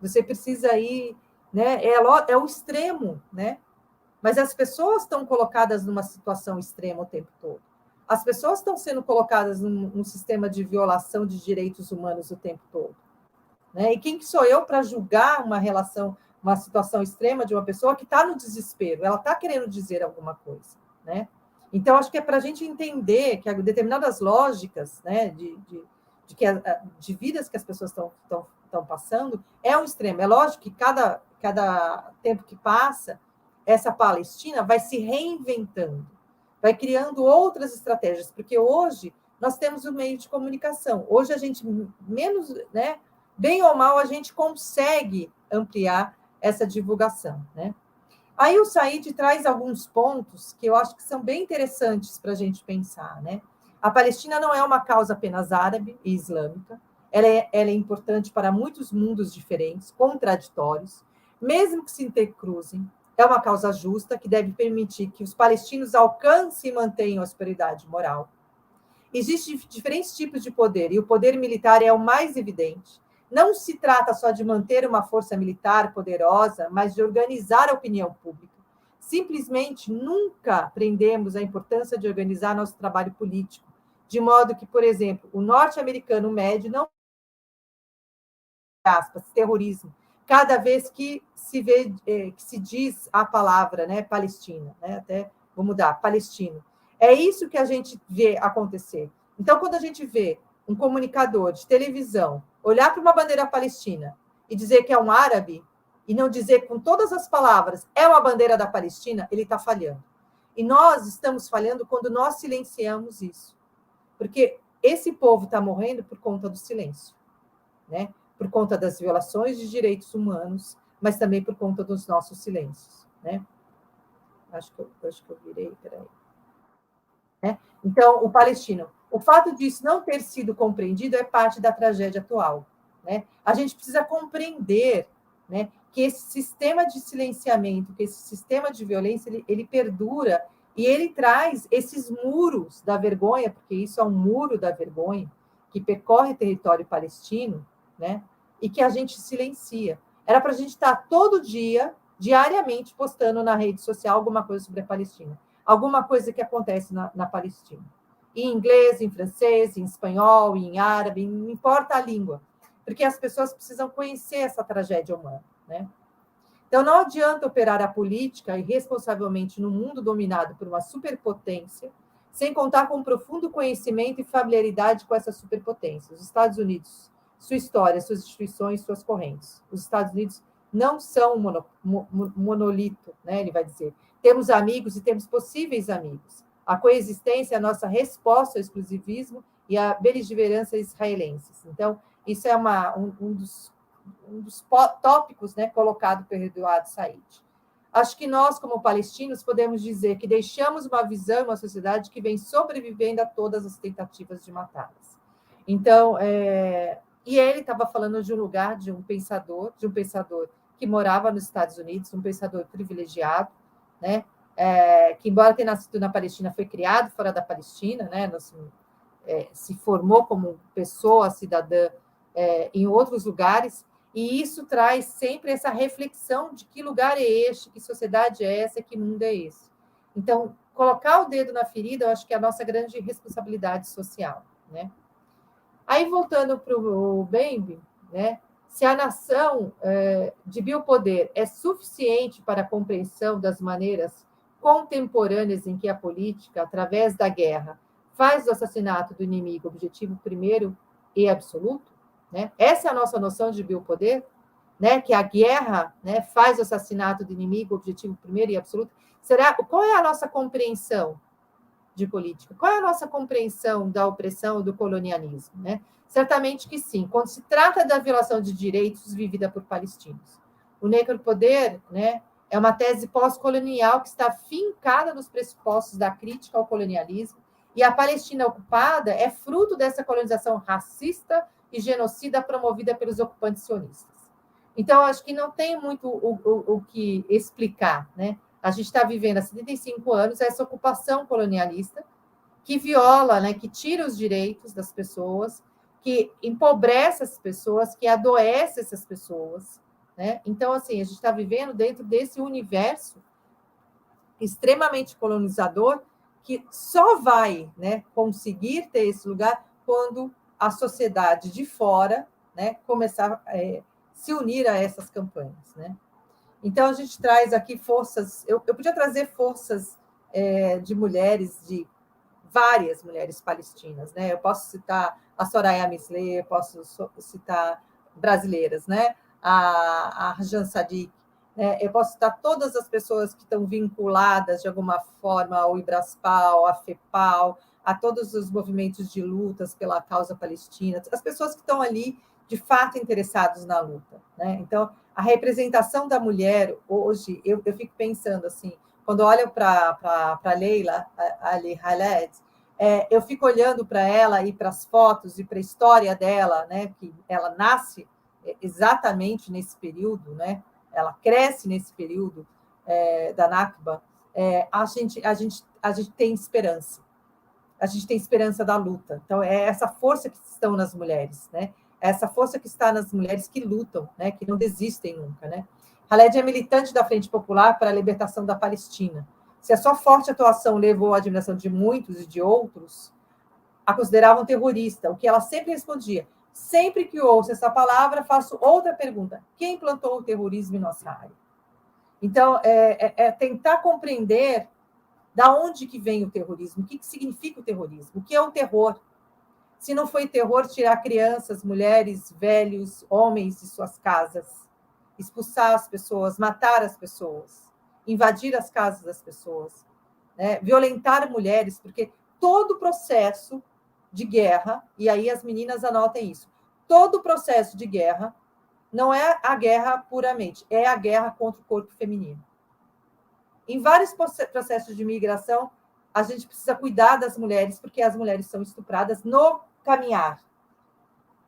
Você precisa ir, né? É o extremo, né? Mas as pessoas estão colocadas numa situação extrema o tempo todo. As pessoas estão sendo colocadas num sistema de violação de direitos humanos o tempo todo, né? E quem que sou eu para julgar uma situação extrema de uma pessoa que está no desespero? Ela está querendo dizer alguma coisa, né? Então, acho que é para a gente entender que determinadas lógicas, né, de vidas que as pessoas estão passando é um extremo. É lógico que cada tempo que passa, essa Palestina vai se reinventando, vai criando outras estratégias, porque hoje nós temos o meio de comunicação. Hoje a gente, menos, né, bem ou mal, a gente consegue ampliar essa divulgação, né? Aí o Said traz alguns pontos que eu acho que são bem interessantes para a gente pensar, né? A Palestina não é uma causa apenas árabe e islâmica, ela é importante para muitos mundos diferentes, contraditórios, mesmo que se intercruzem. É uma causa justa que deve permitir que os palestinos alcancem e mantenham a superioridade moral. Existem diferentes tipos de poder, e o poder militar é o mais evidente. Não se trata só de manter uma força militar poderosa, mas de organizar a opinião pública. Simplesmente nunca aprendemos a importância de organizar nosso trabalho político, de modo que, por exemplo, o norte-americano médio não terrorismo, cada vez que se diz a palavra, né, Palestina, né, até vou mudar, palestino. É isso que a gente vê acontecer. Então, quando a gente vê um comunicador de televisão olhar para uma bandeira palestina e dizer que é um árabe, e não dizer com todas as palavras é uma bandeira da Palestina, ele está falhando. E nós estamos falhando quando nós silenciamos isso. Porque esse povo está morrendo por conta do silêncio, né? Por conta das violações de direitos humanos, mas também por conta dos nossos silêncios, né? Acho que eu virei, peraí. Né? Então, o palestino, o fato disso não ter sido compreendido é parte da tragédia atual, né? A gente precisa compreender, né, que esse sistema de silenciamento, que esse sistema de violência, ele perdura e ele traz esses muros da vergonha, porque isso é um muro da vergonha que percorre território palestino, né? E que a gente silencia. Era para a gente estar todo dia, diariamente, postando na rede social alguma coisa sobre a Palestina, alguma coisa que acontece na Palestina. Em inglês, em francês, em espanhol, em árabe, não importa a língua, porque as pessoas precisam conhecer essa tragédia humana, né? Então, não adianta operar a política irresponsavelmente no mundo dominado por uma superpotência, sem contar com um profundo conhecimento e familiaridade com essa superpotência. Os Estados Unidos, sua história, suas instituições, suas correntes. Os Estados Unidos não são um monolito, né, ele vai dizer. Temos amigos e temos possíveis amigos. A coexistência é a nossa resposta ao exclusivismo e à beligerância israelenses. Então, isso é um dos tópicos, né, colocado pelo Eduardo Said. acho que nós, como palestinos, podemos dizer que deixamos uma visão, uma sociedade que vem sobrevivendo a todas as tentativas de matá-las. Então, e ele estava falando de um lugar, de um pensador que morava nos Estados Unidos, um pensador privilegiado, né? Que, embora tenha nascido na Palestina, foi criado fora da Palestina, né? Se formou como pessoa cidadã em outros lugares, e isso traz sempre essa reflexão de que lugar é este, que sociedade é essa, que mundo é esse. Então, colocar o dedo na ferida, eu acho que é a nossa grande responsabilidade social, né? Aí, voltando para o Bembe, né? Se a nação de biopoder é suficiente para a compreensão das maneiras contemporâneas em que a política, através da guerra, faz do assassinato do inimigo objetivo primeiro e absoluto, né? Essa é a nossa noção de biopoder, né? Que a guerra, né, faz o assassinato do inimigo objetivo primeiro e absoluto. Qual é a nossa compreensão de política? Qual é a nossa compreensão da opressão, do colonialismo, né? Certamente que sim. Quando se trata da violação de direitos vivida por palestinos, o necropoder, né, é uma tese pós-colonial que está fincada nos pressupostos da crítica ao colonialismo, e a Palestina ocupada é fruto dessa colonização racista e genocida promovida pelos ocupantes sionistas. Então, acho que não tem muito o que explicar, né? A gente está vivendo há 75 anos essa ocupação colonialista que viola, né, que tira os direitos das pessoas, que empobrece as pessoas, que adoece essas pessoas, né? Então, assim, a gente está vivendo dentro desse universo extremamente colonizador que só vai, né, conseguir ter esse lugar quando a sociedade de fora, né, começar a se unir a essas campanhas, né? Então, a gente traz aqui forças... Eu podia trazer forças de mulheres, de várias mulheres palestinas, né? Eu posso citar a Soraya Mislé, eu posso citar brasileiras, né? A Rajan Sadiq, né? Eu posso citar todas as pessoas que estão vinculadas, de alguma forma, ao Ibraspal, à FEPAL, a todos os movimentos de lutas pela causa palestina, as pessoas que estão ali, de fato, interessados na luta, né? Então, a representação da mulher, hoje, eu fico pensando assim, quando olho para Leila Ali Khaled, eu fico olhando para ela e para as fotos e para a história dela, né, que ela nasce exatamente nesse período, né, ela cresce nesse período da Nakba, a gente tem esperança. A gente tem esperança da luta. Então, é essa força que estão nas mulheres, né? Essa força que está nas mulheres que lutam, né? Que não desistem nunca, né? Khaled é militante da Frente Popular para a Libertação da Palestina. Se a sua forte atuação levou à admiração de muitos e de outros, a consideravam terrorista, o que ela sempre respondia: sempre que ouço essa palavra, faço outra pergunta: quem implantou o terrorismo em nossa área? Então, tentar compreender da onde que vem o terrorismo, o que significa o terrorismo, o que é o terror. Se não foi terror tirar crianças, mulheres, velhos, homens de suas casas, expulsar as pessoas, matar as pessoas, invadir as casas das pessoas, né? Violentar mulheres, porque todo processo de guerra, e aí as meninas anotem isso, todo processo de guerra não é a guerra puramente, é a guerra contra o corpo feminino. Em vários processos de migração, a gente precisa cuidar das mulheres, porque as mulheres são estupradas no caminhar.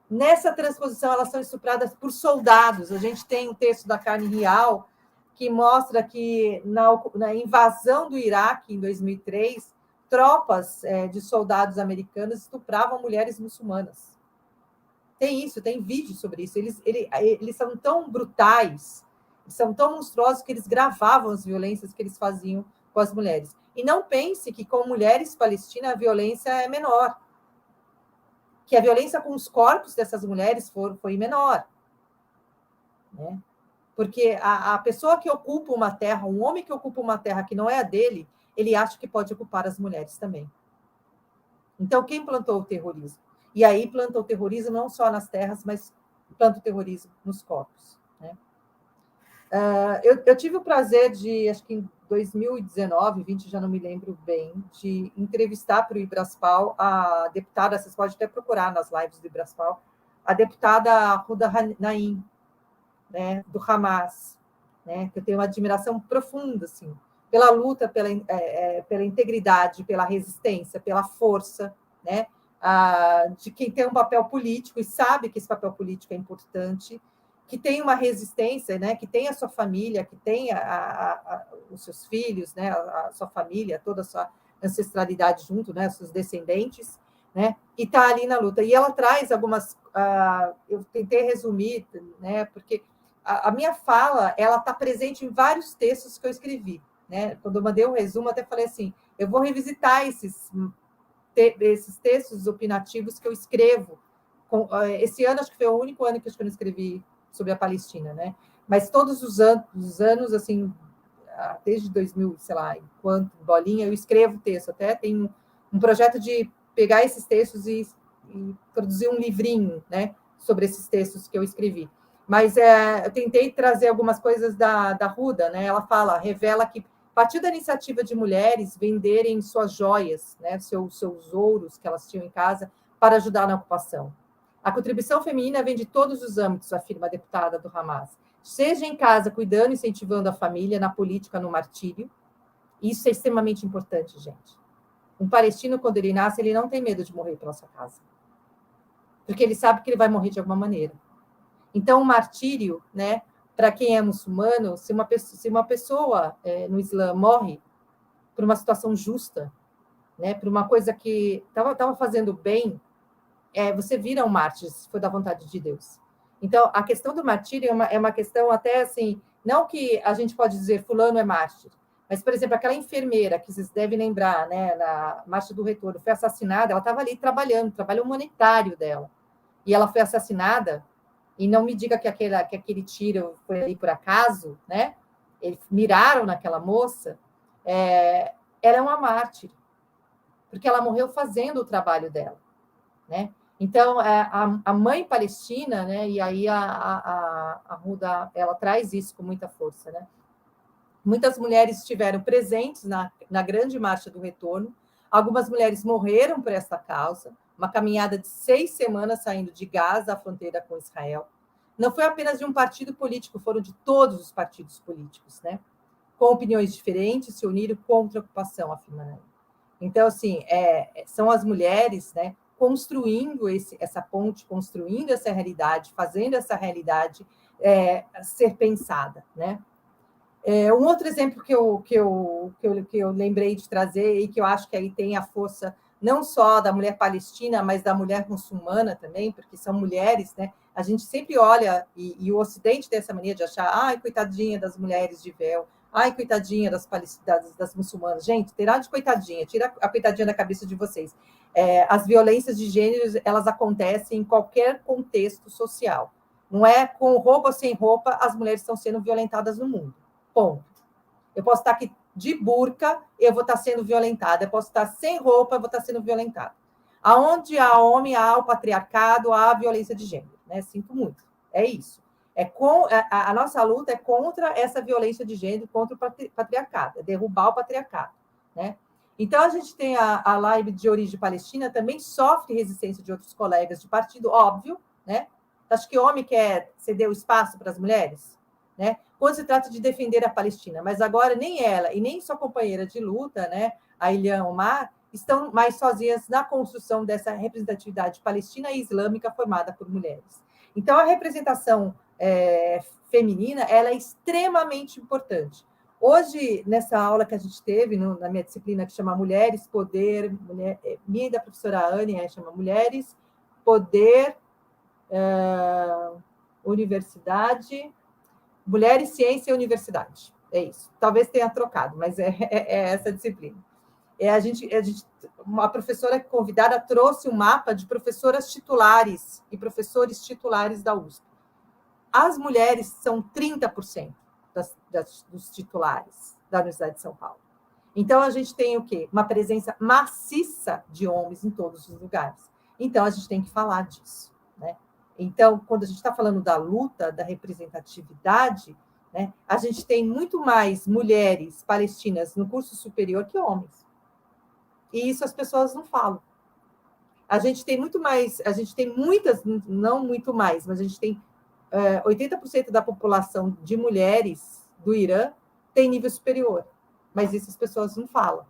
Nessa transposição, elas são estupradas por soldados. A gente tem um texto da Carne Real que mostra que na invasão do Iraque, em 2003, tropas de soldados americanos estupravam mulheres muçulmanas. Tem isso, tem vídeo sobre isso. Eles são tão brutais, são tão monstruosos que eles gravavam as violências que eles faziam com as mulheres. E não pense que com mulheres palestinas a violência é menor, que a violência com os corpos dessas mulheres foi menor, né? Porque a pessoa que ocupa uma terra, um homem que ocupa uma terra que não é a dele, ele acha que pode ocupar as mulheres também. Então, quem plantou o terrorismo? E aí planta o terrorismo não só nas terras, mas planta o terrorismo nos corpos, né? Eu tive o prazer de, acho que em 2019, 20, já não me lembro bem, de entrevistar para o Ibraspal a deputada, vocês podem até procurar nas lives do Ibraspal, a deputada Huda Naim, né, do Hamas. né? Eu tenho uma admiração profunda, assim, pela luta, pela integridade, pela resistência, pela força, né? De quem tem um papel político e sabe que esse papel político é importante, que tem uma resistência, né? Que tem a sua família, que tem os seus filhos, né? A sua família, toda a sua ancestralidade junto, né? Os seus descendentes, né? E está ali na luta. E ela traz algumas... eu tentei resumir, né? Porque a minha fala, ela está presente em vários textos que eu escrevi, né? Quando eu mandei o resumo, até falei assim, eu vou revisitar esses textos opinativos que eu escrevo. Esse ano, acho que foi o único ano que eu não escrevi sobre a Palestina, né? Mas todos os anos, assim, desde 2000, sei lá, enquanto bolinha, eu escrevo texto. Até tenho um projeto de pegar esses textos e produzir um livrinho, né, sobre esses textos que eu escrevi. Mas eu tentei trazer algumas coisas da Ruda, né? Ela revela que partiu da iniciativa de mulheres venderem suas joias, né, seus ouros que elas tinham em casa, para ajudar na ocupação. A contribuição feminina vem de todos os âmbitos, afirma a deputada do Hamas. Seja em casa, cuidando e incentivando a família, na política, no martírio. Isso é extremamente importante, gente. Um palestino, quando ele nasce, ele não tem medo de morrer pela sua casa. Porque ele sabe que ele vai morrer de alguma maneira. Então, o martírio, né, para quem é muçulmano, se uma pessoa no Islã morre por uma situação justa, né, por uma coisa que estava fazendo bem, você vira um mártir, se for da vontade de Deus. Então, a questão do martírio é uma questão até assim, não que a gente pode dizer fulano é mártir, mas, por exemplo, aquela enfermeira que vocês devem lembrar, né, na Marcha do Retorno, foi assassinada, ela estava ali trabalhando, trabalho humanitário dela, e ela foi assassinada, e não me diga que aquele tiro foi ali por acaso, né? Eles miraram naquela moça, ela é uma mártir, porque ela morreu fazendo o trabalho dela, né? Então, a mãe palestina, né? E aí a Ruda, ela traz isso com muita força, né? Muitas mulheres estiveram presentes na grande marcha do retorno, algumas mulheres morreram por essa causa, uma caminhada de 6 semanas saindo de Gaza à fronteira com Israel. Não foi apenas de um partido político, foram de todos os partidos políticos, né? Com opiniões diferentes, se uniram contra a ocupação, afirma Naim. Então, assim, são as mulheres, né, construindo essa ponte, construindo essa realidade, fazendo essa realidade ser pensada, né? Um outro exemplo que eu lembrei de trazer e que eu acho que aí tem a força não só da mulher palestina, mas da mulher muçulmana também, porque são mulheres, né? A gente sempre olha, e o Ocidente tem essa mania de achar, ai, coitadinha das mulheres de véu, ai, coitadinha das muçulmanas. Gente, terá de coitadinha, tira a coitadinha da cabeça de vocês. As violências de gênero, elas acontecem em qualquer contexto social. Não é com roupa ou sem roupa, as mulheres estão sendo violentadas no mundo. Ponto. Eu posso estar aqui de burca, eu vou estar sendo violentada. Eu posso estar sem roupa, eu vou estar sendo violentada. Aonde há homem, há o patriarcado, há a violência de gênero. Né? Sinto muito. É isso. A nossa luta é contra essa violência de gênero, contra o patriarcado, é derrubar o patriarcado. Né? Então, a gente tem a live de origem palestina, também sofre resistência de outros colegas de partido, óbvio. Né? Acho que homem quer ceder o espaço para as mulheres, né? Quando se trata de defender a Palestina, mas agora nem ela e nem sua companheira de luta, né, a Ilhan Omar, estão mais sozinhas na construção dessa representatividade palestina e islâmica formada por mulheres. Então, a representação feminina ela é extremamente importante. Hoje, nessa aula que a gente teve, na minha disciplina que chama Mulheres, Poder, minha e da professora Anne, chama Mulheres, Poder, Universidade... Mulheres, Ciência e Universidade. É isso. Talvez tenha trocado, mas é essa disciplina. Uma professora convidada trouxe um mapa de professoras titulares e professores titulares da USP. As mulheres são 30% dos titulares da Universidade de São Paulo. Então, a gente tem o quê? Uma presença maciça de homens em todos os lugares. Então, a gente tem que falar disso, né? Então, quando a gente está falando da luta, da representatividade, né, a gente tem muito mais mulheres palestinas no curso superior que homens. E isso as pessoas não falam. A gente tem muitas, não muito mais, mas a gente tem 80% da população de mulheres, do Irã têm nível superior, mas isso as pessoas não falam.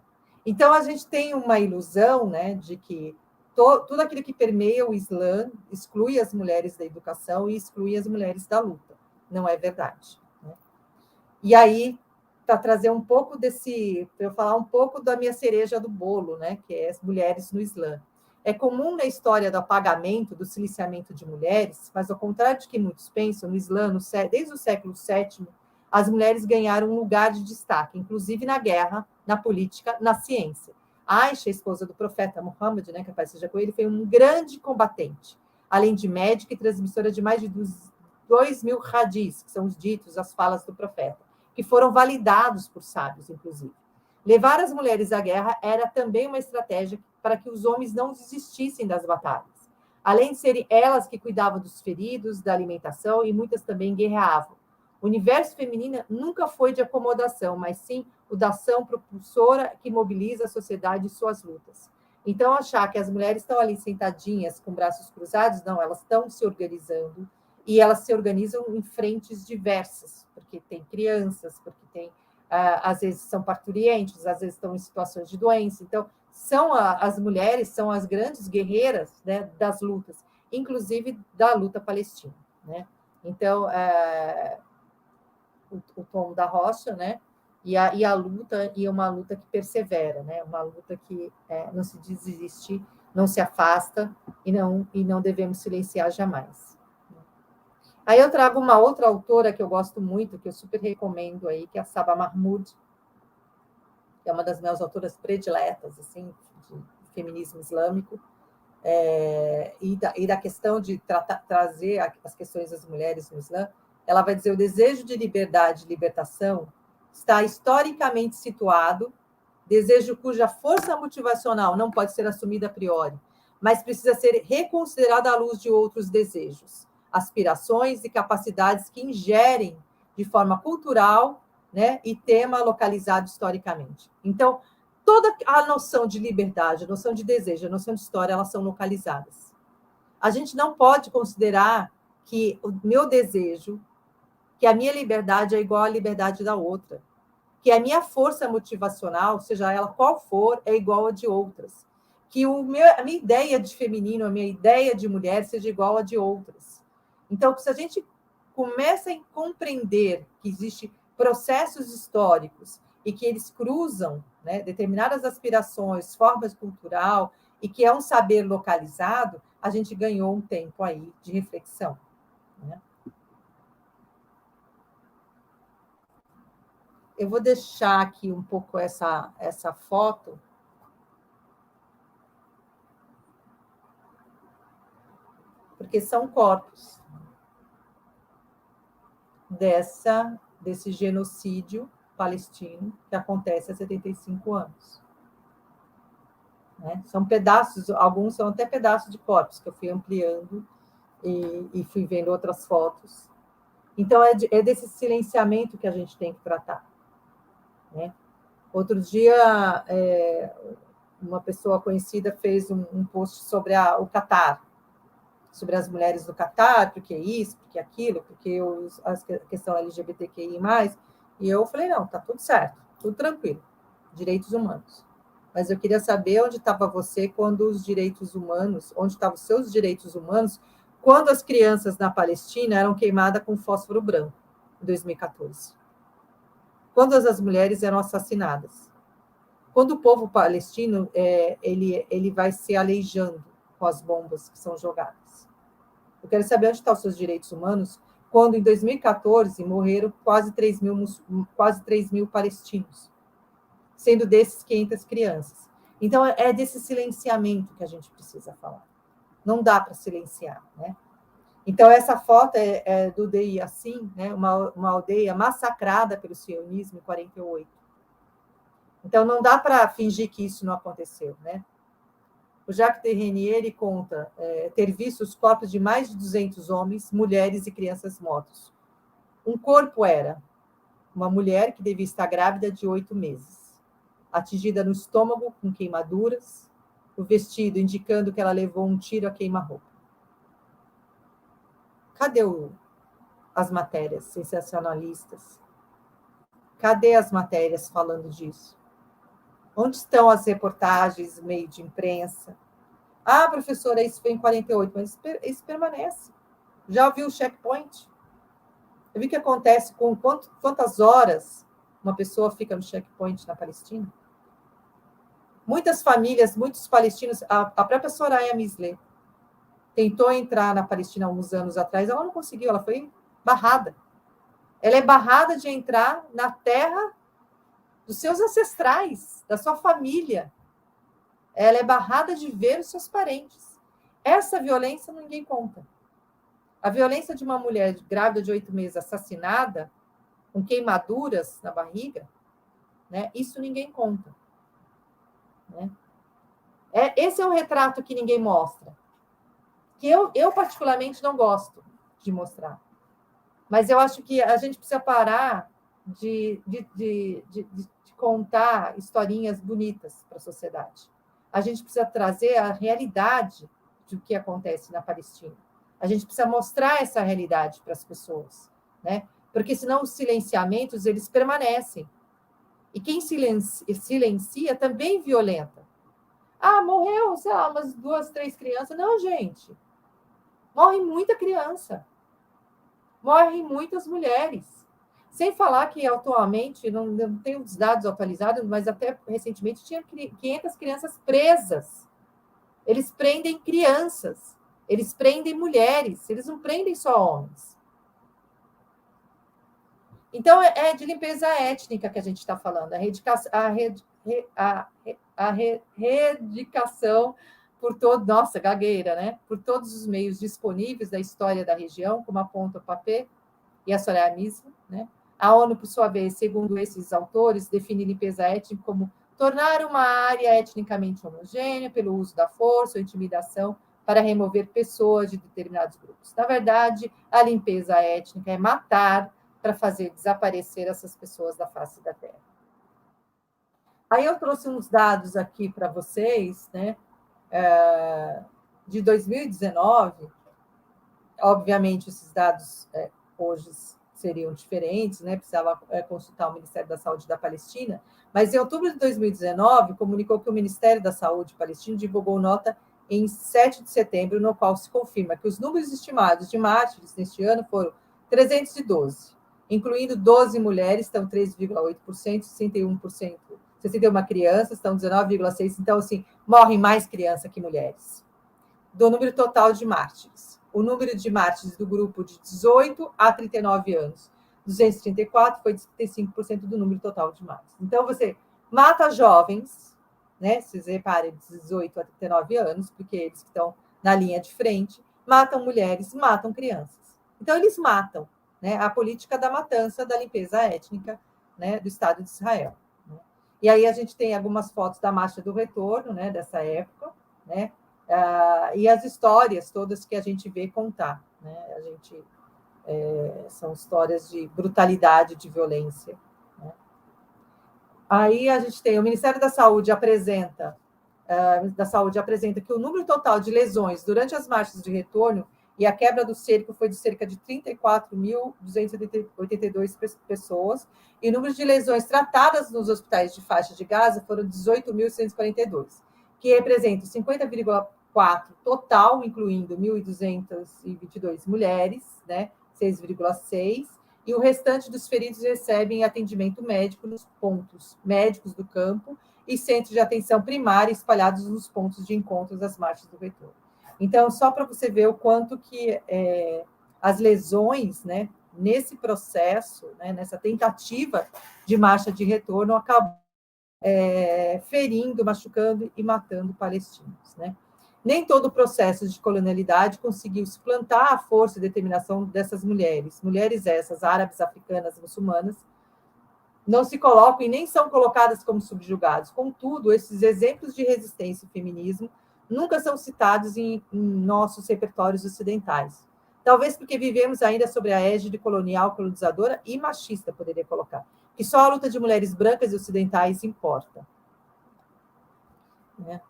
Então, a gente tem uma ilusão, né, de que tudo aquilo que permeia o Islã exclui as mulheres da educação e exclui as mulheres da luta. Não é verdade. Né? E aí, para trazer um pouco para eu falar um pouco da minha cereja do bolo, né, que é as mulheres no Islã. É comum na história do apagamento, do silenciamento de mulheres, mas ao contrário de que muitos pensam, no Islã, desde o século VII, as mulheres ganharam um lugar de destaque, inclusive na guerra, na política, na ciência. Aisha, esposa do profeta Muhammad, né, que a paz seja com ele, foi um grande combatente, além de médica e transmissora de mais de 2.000 hadis, que são os ditos, as falas do profeta, que foram validados por sábios, inclusive. Levar as mulheres à guerra era também uma estratégia para que os homens não desistissem das batalhas. Além de serem elas que cuidavam dos feridos, da alimentação, e muitas também guerreavam. O universo feminino nunca foi de acomodação, mas sim o da ação propulsora que mobiliza a sociedade e suas lutas. Então, achar que as mulheres estão ali sentadinhas, com braços cruzados, não, elas estão se organizando, e elas se organizam em frentes diversas, porque tem crianças, porque tem, às vezes são parturientes, às vezes estão em situações de doença. Então, as mulheres são as grandes guerreiras, né, das lutas, inclusive da luta palestina. Né? Então, o Tom da Rocha, né? E a luta, e uma luta que persevera, né? Uma luta que não se desiste, não se afasta, e não devemos silenciar jamais. Aí eu trago uma outra autora que eu gosto muito, que eu super recomendo aí, que é a Saba Mahmood, que é uma das minhas autoras prediletas, assim, de feminismo islâmico, e da questão de trazer as questões das mulheres no Islã. Ela vai dizer: o desejo de liberdade e libertação está historicamente situado, desejo cuja força motivacional não pode ser assumida a priori, mas precisa ser reconsiderada à luz de outros desejos, aspirações e capacidades que ingerem de forma cultural, né, e tema localizado historicamente. Então, toda a noção de liberdade, a noção de desejo, a noção de história, elas são localizadas. A gente não pode considerar que o meu desejo, que a minha liberdade é igual à liberdade da outra, que a minha força motivacional, seja ela qual for, é igual a de outras, que a minha ideia de feminino, a minha ideia de mulher seja igual a de outras. Então, se a gente começa a compreender que existem processos históricos e que eles cruzam, né, determinadas aspirações, formas cultural, e que é um saber localizado, a gente ganhou um tempo aí de reflexão. Né? Eu vou deixar aqui um pouco essa foto. Porque são corpos desse genocídio palestino que acontece há 75 anos. Né? São pedaços, alguns são até pedaços de corpos, que eu fui ampliando e fui vendo outras fotos. Então, é desse silenciamento que a gente tem que tratar. Né? Outro dia, uma pessoa conhecida fez um post sobre o Catar, sobre as mulheres do Catar, porque isso, porque aquilo, porque a questão LGBTQI+, e eu falei, não, tá tudo certo, tudo tranquilo, direitos humanos. Mas eu queria saber onde estava você quando os direitos humanos, onde estavam os seus direitos humanos, quando as crianças na Palestina eram queimadas com fósforo branco, em 2014. Quando as mulheres eram assassinadas. Quando o povo palestino, ele vai se aleijando com as bombas que são jogadas. Eu quero saber onde estão os seus direitos humanos, quando em 2014 morreram quase 3 mil palestinos, sendo desses 500 crianças. Então, é desse silenciamento que a gente precisa falar. Não dá para silenciar. Né? Então, essa foto é do Deir Yassin, né? uma aldeia massacrada pelo sionismo em 48. Então, não dá para fingir que isso não aconteceu. Né? O Jacques Derrinier, ele conta ter visto os corpos de mais de 200 homens, mulheres e crianças mortos. Um corpo era uma mulher que devia estar grávida de 8 meses, atingida no estômago com queimaduras, o vestido indicando que ela levou um tiro a queima-roupa. Cadê as matérias sensacionalistas? Cadê as matérias falando disso? Onde estão as reportagens, meio de imprensa? Ah, professora, isso foi em 48, mas isso permanece. Já ouviu o checkpoint? Eu vi o que acontece com quantas horas uma pessoa fica no checkpoint na Palestina? Muitas famílias, muitos palestinos, a própria Soraya Mislé tentou entrar na Palestina há uns anos atrás, ela não conseguiu, ela foi barrada. Ela é barrada de entrar na terra dos seus ancestrais, da sua família. Ela é barrada de ver os seus parentes. Essa violência ninguém conta. A violência de uma mulher grávida de 8 meses assassinada, com queimaduras na barriga, né, isso ninguém conta. Né? Esse é o retrato que ninguém mostra. Que eu particularmente não gosto de mostrar. Mas eu acho que a gente precisa parar de contar historinhas bonitas para a sociedade. A gente precisa trazer a realidade do que acontece na Palestina. A gente precisa mostrar essa realidade para as pessoas, né? Porque senão os silenciamentos eles permanecem. E quem silencia também violenta. Ah, morreu, sei lá, umas 2, 3 crianças. Não, gente. Morre muita criança. Morrem muitas mulheres. Sem falar que atualmente, não tenho os dados atualizados, mas até recentemente tinha 500 crianças presas. Eles prendem crianças, eles prendem mulheres, eles não prendem só homens. Então, é de limpeza étnica que a gente está falando, a reedicação por todo, nossa, gagueira, né? Por todos os meios disponíveis da história da região, como aponta o Papé e a Soraya Mislé, né? A ONU, por sua vez, segundo esses autores, define limpeza étnica como tornar uma área etnicamente homogênea pelo uso da força ou intimidação para remover pessoas de determinados grupos. Na verdade, a limpeza étnica é matar para fazer desaparecer essas pessoas da face da Terra. Aí eu trouxe uns dados aqui para vocês, né, de 2019. Obviamente, esses dados hoje seriam diferentes, né? Precisava consultar o Ministério da Saúde da Palestina, mas em outubro de 2019, comunicou que o Ministério da Saúde palestino divulgou nota em 7 de setembro, no qual se confirma que os números estimados de mártires neste ano foram 312, incluindo 12 mulheres, estão 3,8%, 61 crianças, estão 19,6%, então, assim, morrem mais crianças que mulheres. Do número total de mártires. O número de mártires do grupo de 18 a 39 anos, 234, foi 35% do número total de mártires. Então, você mata jovens, né? Vocês reparem, de 18 a 39 anos, porque eles que estão na linha de frente, matam mulheres, matam crianças. Então, eles matam, né? A política da matança, da limpeza étnica, né? Do Estado de Israel. Né? E aí a gente tem algumas fotos da Marcha do Retorno, né? Dessa época, né? E as histórias todas que a gente vê contar, né? São histórias de brutalidade, de violência. Né? Aí a gente tem o Ministério da Saúde apresenta que o número total de lesões durante as marchas de retorno e a quebra do cerco foi de cerca de 34.282 pessoas, e o número de lesões tratadas nos hospitais de faixa de Gaza foram 18.142, que representa 50,4% total, incluindo 1.222 mulheres, né, 6,6%, e o restante dos feridos recebem atendimento médico nos pontos médicos do campo e centros de atenção primária espalhados nos pontos de encontro das marchas do retorno. Então, só para você ver o quanto que as lesões, né, nesse processo, né, nessa tentativa de marcha de retorno, acabam ferindo, machucando e matando palestinos. Né? Nem todo o processo de colonialidade conseguiu suplantar a força e determinação dessas mulheres. Mulheres essas, árabes, africanas, muçulmanas, não se colocam e nem são colocadas como subjugados. Contudo, esses exemplos de resistência e feminismo nunca são citados em nossos repertórios ocidentais. Talvez porque vivemos ainda sobre a égide colonial, colonizadora e machista, poderia colocar, que só a luta de mulheres brancas e ocidentais importa. Né?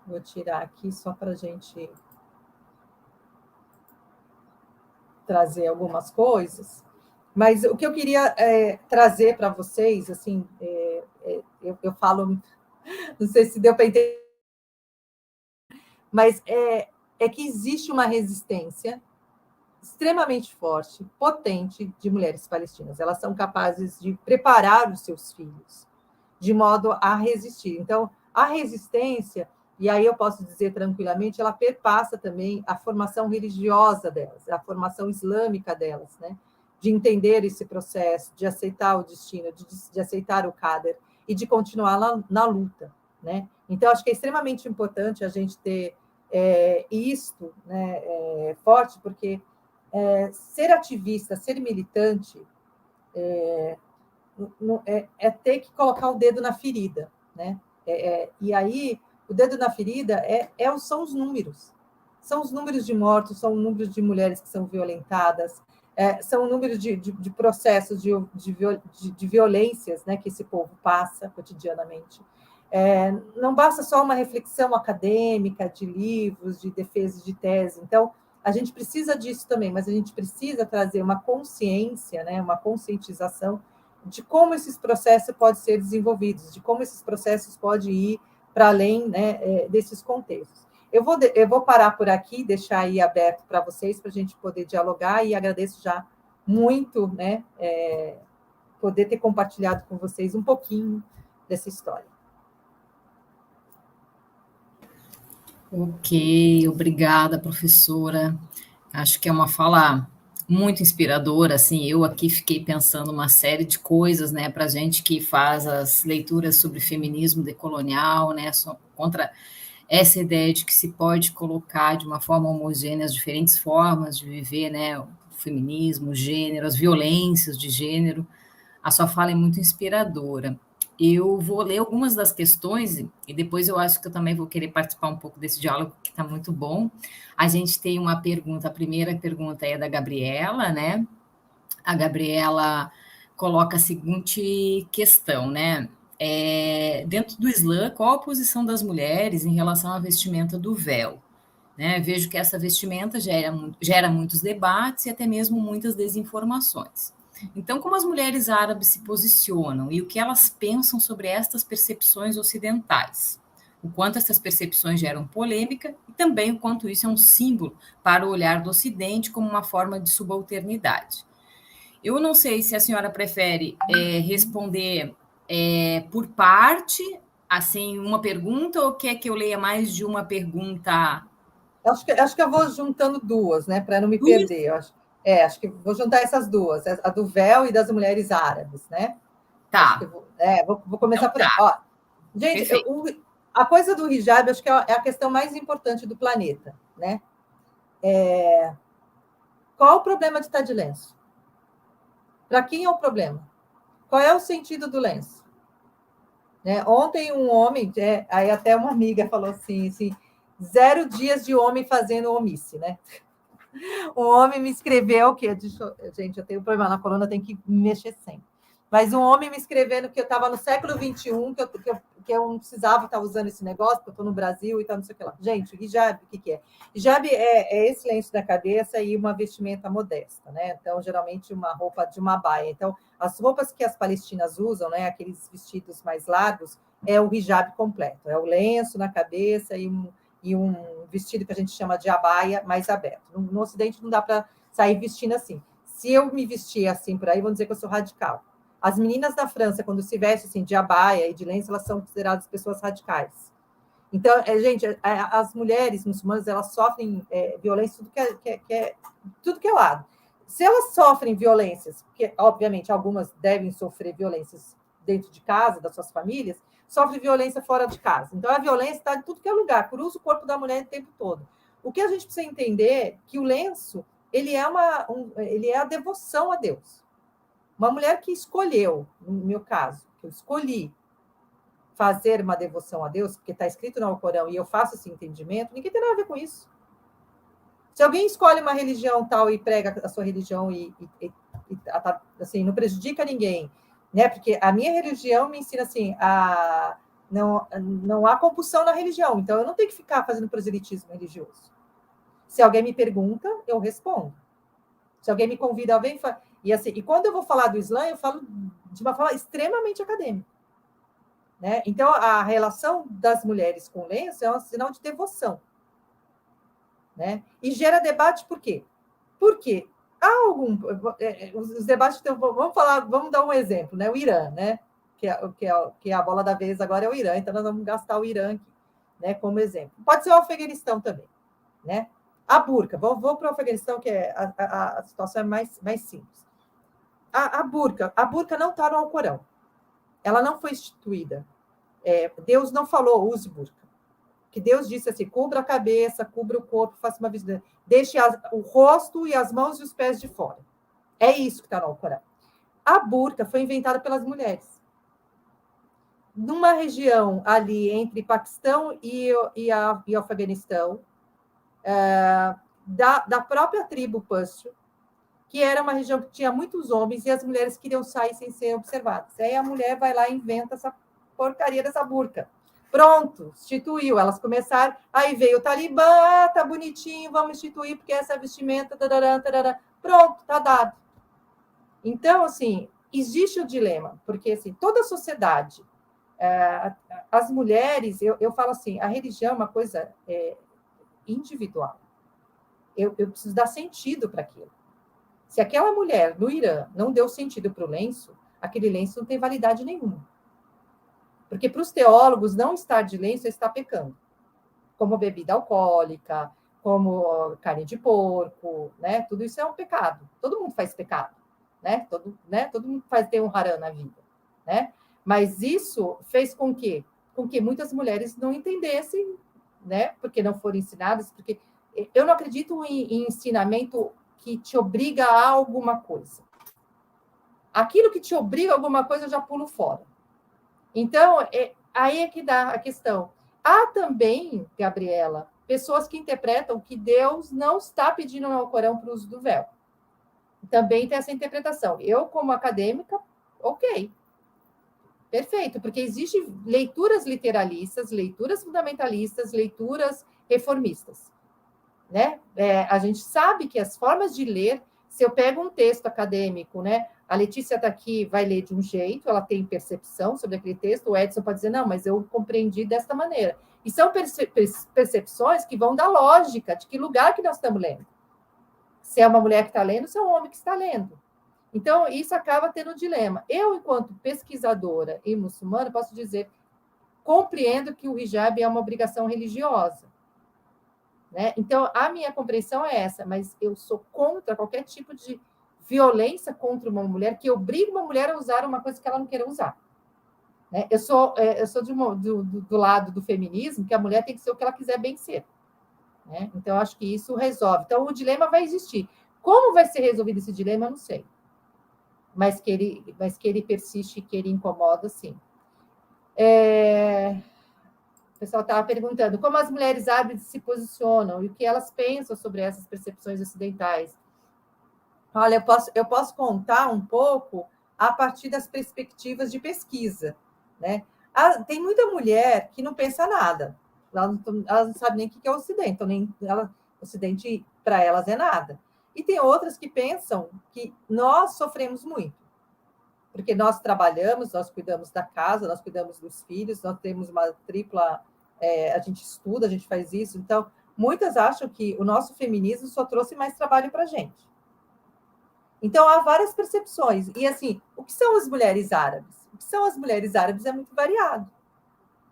Vou tirar aqui só para a gente... trazer algumas coisas, mas o que eu queria trazer para vocês, assim, eu falo, não sei se deu para entender, mas é que existe uma resistência extremamente forte, potente, de mulheres palestinas. Elas são capazes de preparar os seus filhos de modo a resistir. Então, a resistência, e aí eu posso dizer tranquilamente, ela perpassa também a formação religiosa delas, a formação islâmica delas, né? De entender esse processo, de aceitar o destino, de aceitar o Qadar e de continuar na luta, né? Então, acho que é extremamente importante a gente ter isto, né, forte, porque ser ativista, ser militante, ter que colocar o dedo na ferida, né? E aí, o dedo na ferida são os números. São os números de mortos, são números de mulheres que são violentadas, são números de processos de violências, né, que esse povo passa cotidianamente. Não basta só uma reflexão acadêmica, de livros, de defesa de tese. Então, a gente precisa disso também, mas a gente precisa trazer uma consciência, né, uma conscientização de como esses processos podem ser desenvolvidos, de como esses processos podem ir para além, né, desses contextos. Eu vou parar por aqui, deixar aí aberto para vocês, para a gente poder dialogar, e agradeço já muito, né, poder ter compartilhado com vocês um pouquinho dessa história. Ok, obrigada, professora. Acho que é uma fala muito inspiradora, assim, eu aqui fiquei pensando uma série de coisas, né, para gente que faz as leituras sobre feminismo decolonial, né, contra essa ideia de que se pode colocar de uma forma homogênea as diferentes formas de viver, né, o feminismo, o gênero, as violências de gênero. A sua fala é muito inspiradora. Eu vou ler algumas das questões e depois eu acho que eu também vou querer participar um pouco desse diálogo, que está muito bom. A gente tem uma pergunta, a primeira pergunta é da Gabriela, né? A Gabriela coloca a seguinte questão, né? Dentro do Islã, qual a posição das mulheres em relação à vestimenta do véu? Né? Vejo que essa vestimenta gera muitos debates e até mesmo muitas desinformações. Então, como as mulheres árabes se posicionam e o que elas pensam sobre estas percepções ocidentais? O quanto essas percepções geram polêmica e também o quanto isso é um símbolo para o olhar do Ocidente como uma forma de subalternidade. Eu não sei se a senhora prefere responder por parte, assim, uma pergunta, ou quer que eu leia mais de uma pergunta? Acho que eu vou juntando duas, né, para não me perder. Eu acho que vou juntar essas duas, a do véu e das mulheres árabes, né? Tá. Acho que vou começar então, por aí. Ó, gente, a coisa do hijab, acho que é a questão mais importante do planeta, né? Qual o problema de estar de lenço? Para quem é o problema? Qual é o sentido do lenço? Né? Ontem um homem, aí até uma amiga falou assim, 0 dias de homem fazendo omisse, né? Um homem me escreveu que, gente, eu tenho um problema na coluna, tem que me mexer sempre. Mas um homem me escrevendo que eu estava no século XXI, que eu não precisava estar usando esse negócio, porque eu estou no Brasil e tal, não sei o que lá. Gente, hijab, o que é? Hijab é esse lenço da cabeça e uma vestimenta modesta, né? Então, geralmente, uma roupa de uma baia. Então, as roupas que as palestinas usam, né, aqueles vestidos mais largos, é o hijab completo. É o lenço na cabeça e um vestido que a gente chama de abaia mais aberto. No Ocidente não dá para sair vestindo assim. Se eu me vestir assim por aí, vão dizer que eu sou radical. As meninas da França, quando se vestem assim, de abaia e de lenço, elas são consideradas pessoas radicais. Então, gente, as mulheres muçulmanas, elas sofrem violência tudo que é lado. Se elas sofrem violências, porque, obviamente, algumas devem sofrer violências dentro de casa, das suas famílias, sofre violência fora de casa. Então, a violência está em tudo que é lugar, cruza o corpo da mulher o tempo todo. O que a gente precisa entender é que o lenço, ele é a devoção a Deus. Uma mulher que escolheu, no meu caso, que eu escolhi fazer uma devoção a Deus, porque está escrito no Alcorão, e eu faço esse entendimento, ninguém tem nada a ver com isso. Se alguém escolhe uma religião tal e prega a sua religião e assim, não prejudica ninguém, né? Porque a minha religião me ensina assim, não há compulsão na religião, então eu não tenho que ficar fazendo proselitismo religioso. Se alguém me pergunta, eu respondo. Se alguém me convida, alguém fala... E quando eu vou falar do Islã, eu falo de uma forma extremamente acadêmica. Né? Então, a relação das mulheres com o lenço é um sinal de devoção. Né? E gera debate por quê? Porque há os debates... Então, vamos dar um exemplo, né? O Irã, né? Que é a bola da vez agora é o Irã, então nós vamos gastar o Irã aqui, né, como exemplo. Pode ser o Afeganistão também. Né? A burca, vou para o Afeganistão, que a situação é mais simples. A burca não está no Alcorão. Ela não foi instituída. Deus não falou, use burca. Que Deus disse assim, cubra a cabeça, cubra o corpo, faça uma visita, deixe o rosto e as mãos e os pés de fora. É isso que está no Alcorão. A burca foi inventada pelas mulheres. Numa região ali entre Paquistão e o Afeganistão, da própria tribo Pashto, que era uma região que tinha muitos homens e as mulheres queriam sair sem ser observadas. Aí a mulher vai lá e inventa essa porcaria dessa burca. Pronto, instituiu. Elas começaram, aí veio o Talibã, tá bonitinho, vamos instituir, porque essa vestimenta, tarará, tarará. Pronto, tá dado. Então, assim, existe o dilema, porque assim, toda a sociedade, as mulheres, eu falo assim, a religião é uma coisa individual. Eu preciso dar sentido para aquilo. Se aquela mulher no Irã não deu sentido para o lenço, aquele lenço não tem validade nenhuma. Porque para os teólogos, não estar de lenço é estar pecando. Como bebida alcoólica, como carne de porco, né? Tudo isso é um pecado. Todo mundo faz pecado. Né? Todo mundo tem um haram na vida. Né? Mas isso fez com que muitas mulheres não entendessem, né? Porque não foram ensinadas, porque eu não acredito em ensinamento que te obriga a alguma coisa. Aquilo que te obriga a alguma coisa, eu já pulo fora. Então, aí é que dá a questão. Há também, Gabriela, pessoas que interpretam que Deus não está pedindo no Alcorão para o uso do véu. Também tem essa interpretação. Eu, como acadêmica, ok. Perfeito, porque existem leituras literalistas, leituras fundamentalistas, leituras reformistas. Né? A gente sabe que as formas de ler, se eu pego um texto acadêmico, né? A Letícia está aqui, vai ler de um jeito, ela tem percepção sobre aquele texto, o Edson pode dizer, não, mas eu compreendi desta maneira. E são percepções que vão da lógica, de que lugar que nós estamos lendo. Se é uma mulher que está lendo, se é um homem que está lendo. Então, isso acaba tendo um dilema. Eu, enquanto pesquisadora e muçulmana, posso dizer, compreendo que o hijab é uma obrigação religiosa. Né? Então, a minha compreensão é essa, mas eu sou contra qualquer tipo de violência contra uma mulher que obriga uma mulher a usar uma coisa que ela não queira usar. Né? Eu sou do lado do feminismo, que a mulher tem que ser o que ela quiser bem ser. Né? Então, eu acho que isso resolve. Então, o dilema vai existir. Como vai ser resolvido esse dilema, eu não sei. Mas que ele persiste, que ele incomoda, sim. O pessoal estava perguntando como as mulheres árabes se posicionam e o que elas pensam sobre essas percepções ocidentais. Olha, eu posso contar um pouco a partir das perspectivas de pesquisa. Né? Tem muita mulher que não pensa nada. Elas não sabem nem o que é o Ocidente. Então, o Ocidente, para elas, é nada. E tem outras que pensam que nós sofremos muito. Porque nós trabalhamos, nós cuidamos da casa, nós cuidamos dos filhos, nós temos uma tripla... a gente estuda, a gente faz isso. Então, muitas acham que o nosso feminismo só trouxe mais trabalho para a gente. Então, há várias percepções. E, assim, o que são as mulheres árabes? O que são as mulheres árabes é muito variado.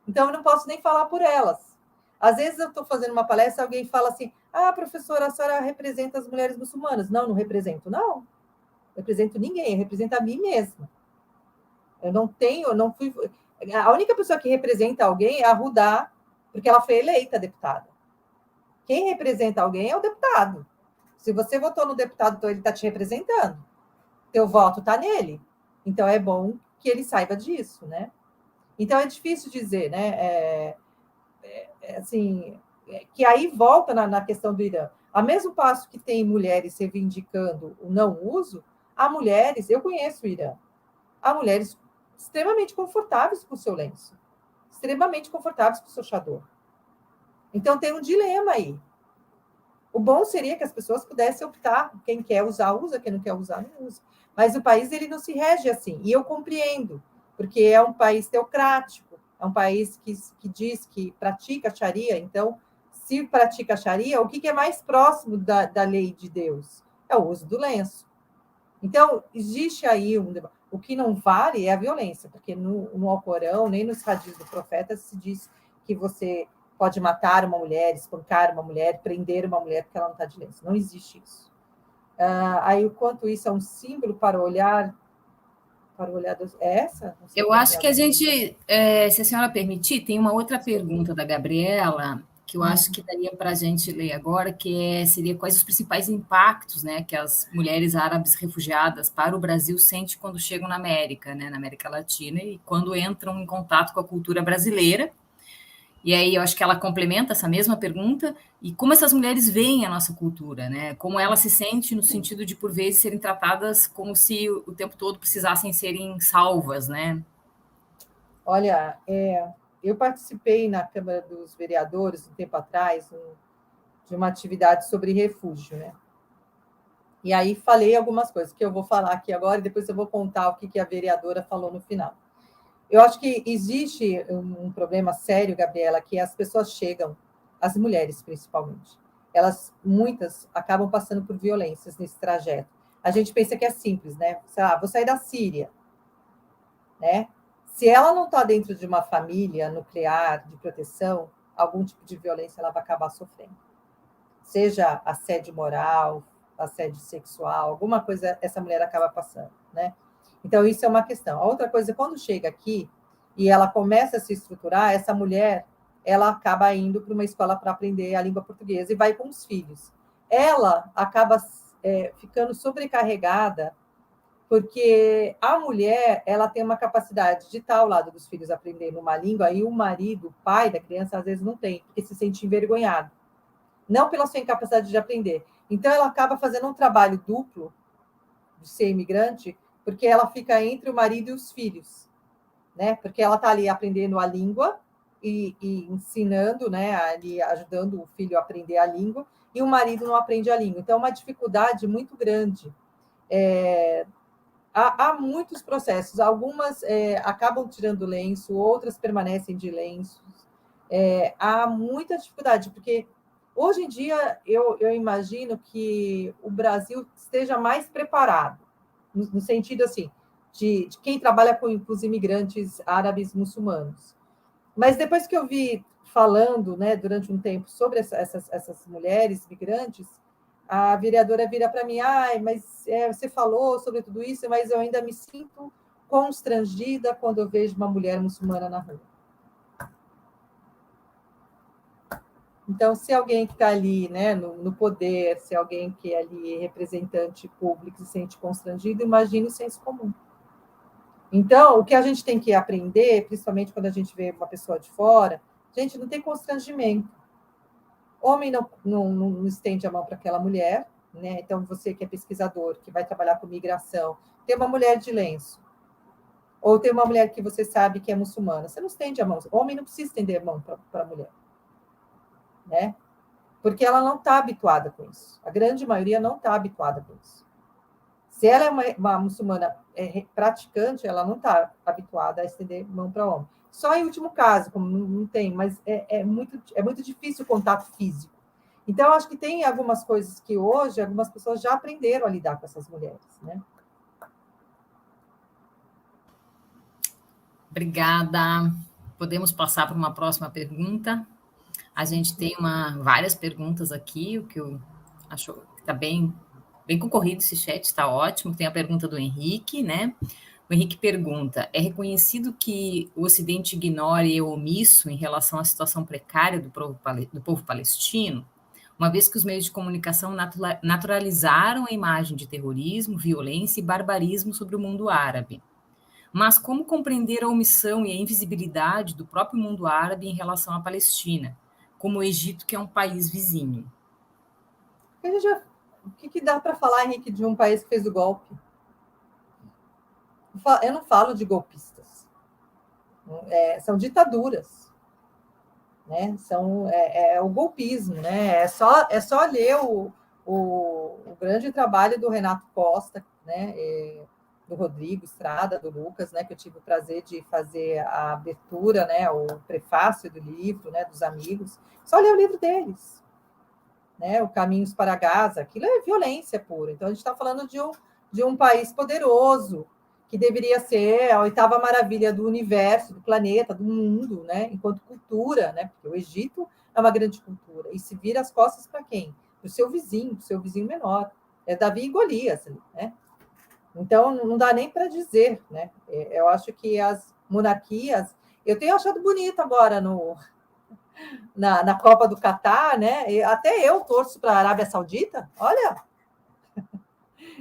Então, eu não posso nem falar por elas. Às vezes, eu estou fazendo uma palestra, alguém fala assim, professora, a senhora representa as mulheres muçulmanas. Não represento, não. Não represento ninguém, eu represento a mim mesma. Eu não fui... A única pessoa que representa alguém é a Rudá, porque ela foi eleita deputada. Quem representa alguém é o deputado. Se você votou no deputado, então ele está te representando. Teu voto está nele. Então, é bom que ele saiba disso, né? Então, é difícil dizer, né? Assim, que aí volta na questão do Irã. Ao mesmo passo que tem mulheres reivindicando o não uso, há mulheres, eu conheço o Irã, há mulheres extremamente confortáveis com o seu lenço, extremamente confortáveis com o seu chador. Então, tem um dilema aí. O bom seria que as pessoas pudessem optar, quem quer usar, usa, quem não quer usar, não usa. Mas o país ele não se rege assim, e eu compreendo, porque é um país teocrático, é um país que diz que pratica a Sharia, então, se pratica a Sharia, o que é mais próximo da lei de Deus? É o uso do lenço. Então, existe aí o que não vale é a violência, porque no Alcorão, nem nos hadiths do profeta, se diz que você pode matar uma mulher, espancar uma mulher, prender uma mulher porque ela não está de lenço. Não existe isso. Aí, o quanto isso é um símbolo para o olhar dos... É essa? Eu acho que a gente, se a senhora permitir, tem uma outra pergunta da Gabriela, que eu acho que daria para a gente ler agora, que seria quais os principais impactos, né, que as mulheres árabes refugiadas para o Brasil sentem quando chegam na América, né, na América Latina, e quando entram em contato com a cultura brasileira. E aí eu acho que ela complementa essa mesma pergunta, e como essas mulheres veem a nossa cultura, né? Como ela se sente no sentido de, por vezes, serem tratadas como se o tempo todo precisassem serem salvas, né? Olha, eu participei na Câmara dos Vereadores, um tempo atrás, de uma atividade sobre refúgio, né? E aí falei algumas coisas que eu vou falar aqui agora e depois eu vou contar o que a vereadora falou no final. Eu acho que existe um problema sério, Gabriela, que as pessoas chegam, as mulheres principalmente, muitas acabam passando por violências nesse trajeto. A gente pensa que é simples, né? Sei lá, vou sair da Síria, né? Se ela não está dentro de uma família nuclear de proteção, algum tipo de violência ela vai acabar sofrendo. Seja assédio moral, assédio sexual, alguma coisa essa mulher acaba passando, né? Então, isso é uma questão. A outra coisa, quando chega aqui e ela começa a se estruturar, essa mulher, ela acaba indo para uma escola para aprender a língua portuguesa e vai com os filhos. Ela acaba ficando sobrecarregada, porque a mulher, ela tem uma capacidade de estar ao lado dos filhos aprendendo uma língua, e o marido, o pai da criança, às vezes não tem, porque se sente envergonhado. Não pela sua incapacidade de aprender. Então, ela acaba fazendo um trabalho duplo de ser imigrante, porque ela fica entre o marido e os filhos, né? Porque ela está ali aprendendo a língua e ensinando, né? Ali ajudando o filho a aprender a língua, e o marido não aprende a língua. Então, é uma dificuldade muito grande. Há muitos processos, algumas acabam tirando lenço, outras permanecem de lenços. Há muita dificuldade, porque hoje em dia eu imagino que o Brasil esteja mais preparado, no sentido assim, de quem trabalha com os imigrantes árabes muçulmanos. Mas depois que eu vi falando, né, durante um tempo sobre essas mulheres migrantes, a vereadora vira para mim, mas você falou sobre tudo isso, mas eu ainda me sinto constrangida quando eu vejo uma mulher muçulmana na rua. Então, se alguém que está ali, né, no poder, se alguém que é ali representante público se sente constrangido, imagine o senso comum. Então, o que a gente tem que aprender, principalmente quando a gente vê uma pessoa de fora, gente, não tem constrangimento. Homem não estende a mão para aquela mulher, né? Então, você que é pesquisador, que vai trabalhar com migração, tem uma mulher de lenço, ou tem uma mulher que você sabe que é muçulmana, você não estende a mão. O homem não precisa estender a mão para a mulher, né? Porque ela não está habituada com isso. A grande maioria não está habituada com isso. Se ela é uma muçulmana praticante, ela não está habituada a estender mão para homem. Só em último caso, como não tem, mas é muito difícil o contato físico. Então, acho que tem algumas coisas que hoje algumas pessoas já aprenderam a lidar com essas mulheres, né? Obrigada. Podemos passar para uma próxima pergunta? A gente tem várias perguntas aqui, o que eu acho que está bem concorrido esse chat, está ótimo. Tem a pergunta do Henrique, né? O Henrique pergunta: é reconhecido que o Ocidente ignora e é omisso em relação à situação precária do povo palestino, uma vez que os meios de comunicação naturalizaram a imagem de terrorismo, violência e barbarismo sobre o mundo árabe. Mas como compreender a omissão e a invisibilidade do próprio mundo árabe em relação à Palestina, como o Egito, que é um país vizinho? O que dá para falar, Henrique, de um país que fez o golpe? Eu não falo de golpistas. São ditaduras. né? É o golpismo, né? É só ler o grande trabalho do Renato Costa, né? Do Rodrigo Estrada, do Lucas, né? Que eu tive o prazer de fazer a abertura, né? O prefácio do livro, né? Dos amigos. Só ler o livro deles, né? O Caminhos para Gaza. Aquilo é violência pura. Então a gente está falando de um país poderoso, que deveria ser a oitava maravilha do universo, do planeta, do mundo, né? Enquanto cultura, né? Porque o Egito é uma grande cultura. E se vira as costas para quem? Para o seu vizinho menor. É Davi e Golias, né? Então, não dá nem para dizer, né? Eu acho que as monarquias... Eu tenho achado bonito agora na Copa do Catar, né? Até eu torço para a Arábia Saudita. Olha,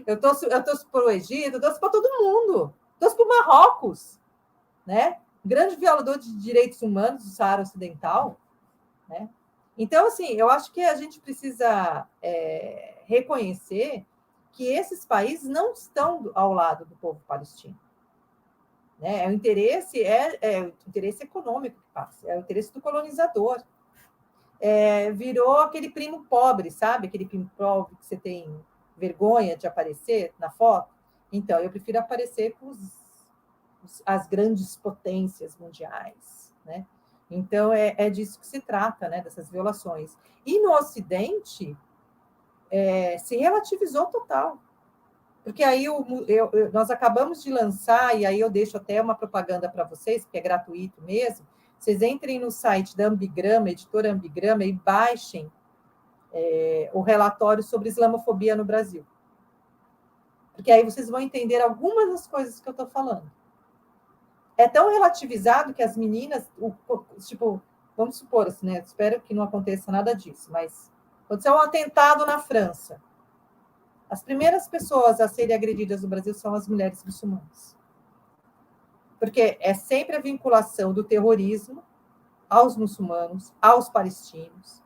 eu torço para o Egito, eu torço para todo mundo. Torço para o Marrocos, né? Grande violador de direitos humanos do Saara Ocidental, né? Então, assim, eu acho que a gente precisa reconhecer que esses países não estão ao lado do povo palestino, né? O interesse o interesse econômico que passa, é o interesse do colonizador. Virou aquele primo pobre, sabe? Aquele primo pobre que você tem vergonha de aparecer na foto. Então, eu prefiro aparecer com as grandes potências mundiais, né? Então, é disso que se trata, né? Dessas violações. E no Ocidente, se relativizou total. Porque aí nós acabamos de lançar, e aí eu deixo até uma propaganda para vocês, porque é gratuito mesmo. Vocês entrem no site da Ambigrama, editora Ambigrama, e baixem o relatório sobre islamofobia no Brasil. Porque aí vocês vão entender algumas das coisas que eu estou falando. É tão relativizado que as meninas, tipo, vamos supor assim, né? Espero que não aconteça nada disso, mas aconteceu um atentado na França. As primeiras pessoas a serem agredidas no Brasil são as mulheres muçulmanas. Porque é sempre a vinculação do terrorismo aos muçulmanos, aos palestinos.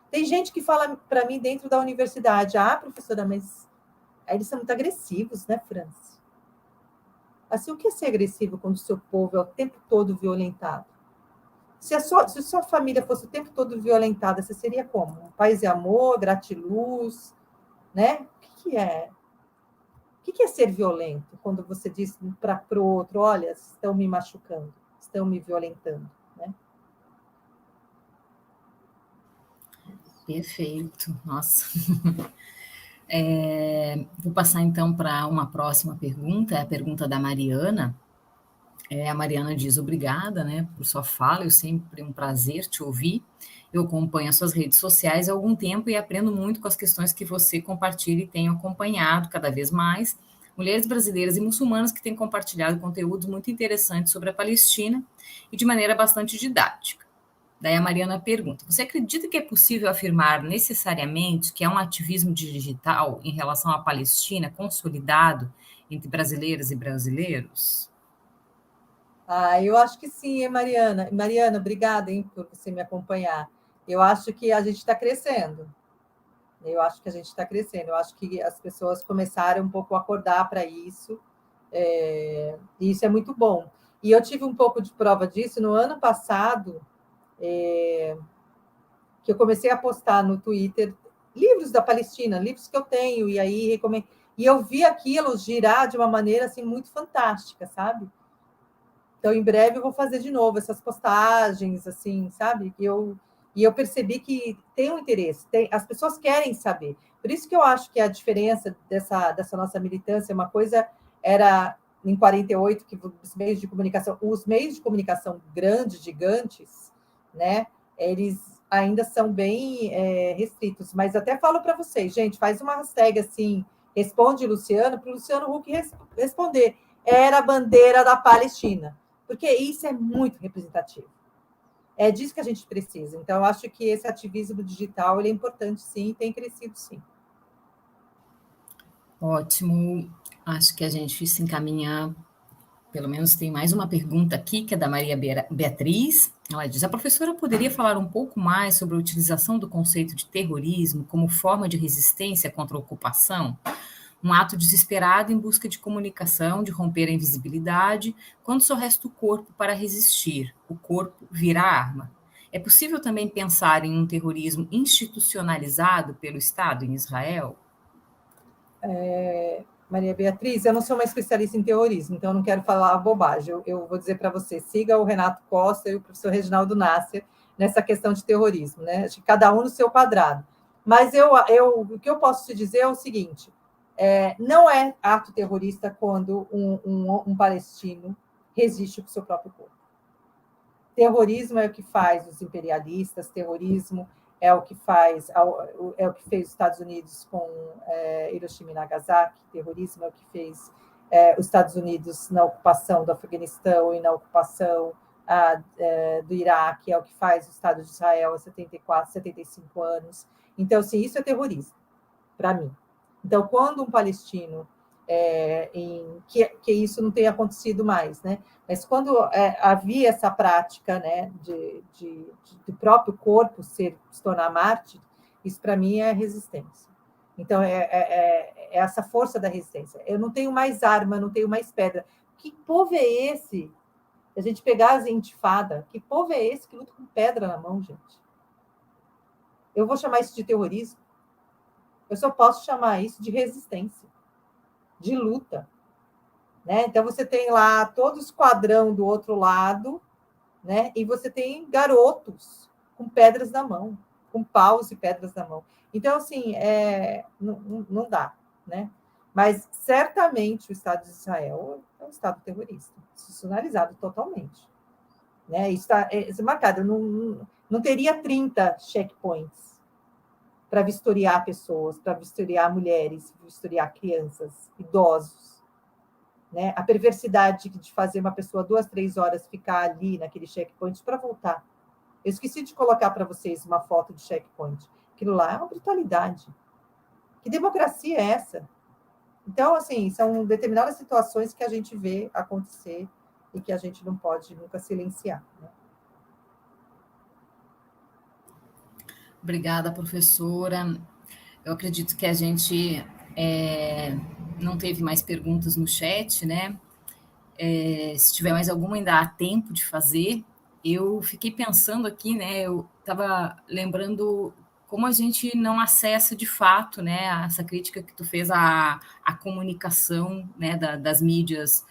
Tem gente que fala para mim dentro da universidade, professora, mas aí eles são muito agressivos, né, França? Assim, o que é ser agressivo quando o seu povo é o tempo todo violentado? Se a sua família fosse o tempo todo violentada, você seria como? Um país de amor, gratiluz, né? O que é? O que é ser violento? Quando você diz para o outro, olha, estão me machucando, estão me violentando, né? Perfeito, nossa. Vou passar então para uma próxima pergunta, é a pergunta da Mariana. A Mariana diz obrigada, né, por sua fala, eu sempre um prazer te ouvir. Eu acompanho as suas redes sociais há algum tempo e aprendo muito com as questões que você compartilha e tenho acompanhado cada vez mais. Mulheres brasileiras e muçulmanas que têm compartilhado conteúdos muito interessantes sobre a Palestina e de maneira bastante didática. Daí a Mariana pergunta: você acredita que é possível afirmar necessariamente que há um ativismo digital em relação à Palestina consolidado entre brasileiras e brasileiros? Eu acho que sim, Mariana. Mariana, obrigada, hein, por você me acompanhar. Eu acho que a gente está crescendo. Eu acho que a gente está crescendo. Eu acho que as pessoas começaram um pouco a acordar para isso. E isso é muito bom. E eu tive um pouco de prova disso no ano passado, que eu comecei a postar no Twitter livros da Palestina, livros que eu tenho, e aí recomendo. E eu vi aquilo girar de uma maneira assim muito fantástica, sabe? Então, em breve eu vou fazer de novo essas postagens, assim, sabe? E eu percebi que tem um interesse, as pessoas querem saber. Por isso que eu acho que a diferença dessa nossa militância, uma coisa era em 48, que os meios de comunicação grandes, gigantes, né? Eles ainda são bem restritos. Mas até falo para vocês, gente, faz uma hashtag assim, responde Luciano, para o Luciano Huck responder. Era a bandeira da Palestina. Porque isso é muito representativo. É disso que a gente precisa. Então, eu acho que esse ativismo digital ele é importante, sim, e tem crescido, sim. Ótimo. Acho que a gente se encaminha, pelo menos tem mais uma pergunta aqui, que é da Maria Beatriz. Ela diz: a professora poderia falar um pouco mais sobre a utilização do conceito de terrorismo como forma de resistência contra a ocupação? Um ato desesperado em busca de comunicação, de romper a invisibilidade, quando só resta o corpo para resistir. O corpo vira arma. É possível também pensar em um terrorismo institucionalizado pelo Estado em Israel? Maria Beatriz, eu não sou uma especialista em terrorismo, então eu não quero falar bobagem. Eu vou dizer para você, siga o Renato Costa e o professor Reginaldo Nasser nessa questão de terrorismo, né? Acho que cada um no seu quadrado. Mas o que eu posso te dizer é o seguinte, não é ato terrorista quando um palestino resiste com o seu próprio corpo. Terrorismo é o que faz os imperialistas, terrorismo é o que fez os Estados Unidos com Hiroshima e Nagasaki, terrorismo é o que fez os Estados Unidos na ocupação do Afeganistão e na ocupação do Iraque, é o que faz o Estado de Israel há 74, 75 anos. Então, assim, isso é terrorismo, para mim. Então, quando um palestino, que isso não tenha acontecido mais, né? Mas quando havia essa prática, né, do próprio corpo se tornar mártir, isso para mim é resistência. Então, é essa força da resistência. Eu não tenho mais arma, não tenho mais pedra. Que povo é esse? A gente pegar as intifada, que povo é esse que luta com pedra na mão, gente? Eu vou chamar isso de terrorismo? Eu só posso chamar isso de resistência, de luta. Né? Então, você tem lá todo o esquadrão do outro lado, né? E você tem garotos com pedras na mão, com paus e pedras na mão. Então, assim, não dá. Né? Mas, certamente, o Estado de Israel é um Estado terrorista, institucionalizado totalmente. Né? Isso está marcado. Não teria 30 checkpoints para vistoriar pessoas, para vistoriar mulheres, vistoriar crianças, idosos. Né? A perversidade de fazer uma pessoa 2, 3 horas ficar ali naquele checkpoint para voltar. Eu esqueci de colocar para vocês uma foto de checkpoint. Aquilo lá é uma brutalidade. Que democracia é essa? Então, assim, são determinadas situações que a gente vê acontecer e que a gente não pode nunca silenciar. Né? Obrigada, professora. Eu acredito que a gente não teve mais perguntas no chat, né? Se tiver mais alguma, ainda há tempo de fazer. Eu fiquei pensando aqui, né? Eu estava lembrando como a gente não acessa de fato, né? Essa crítica que tu fez à comunicação, né? Das mídias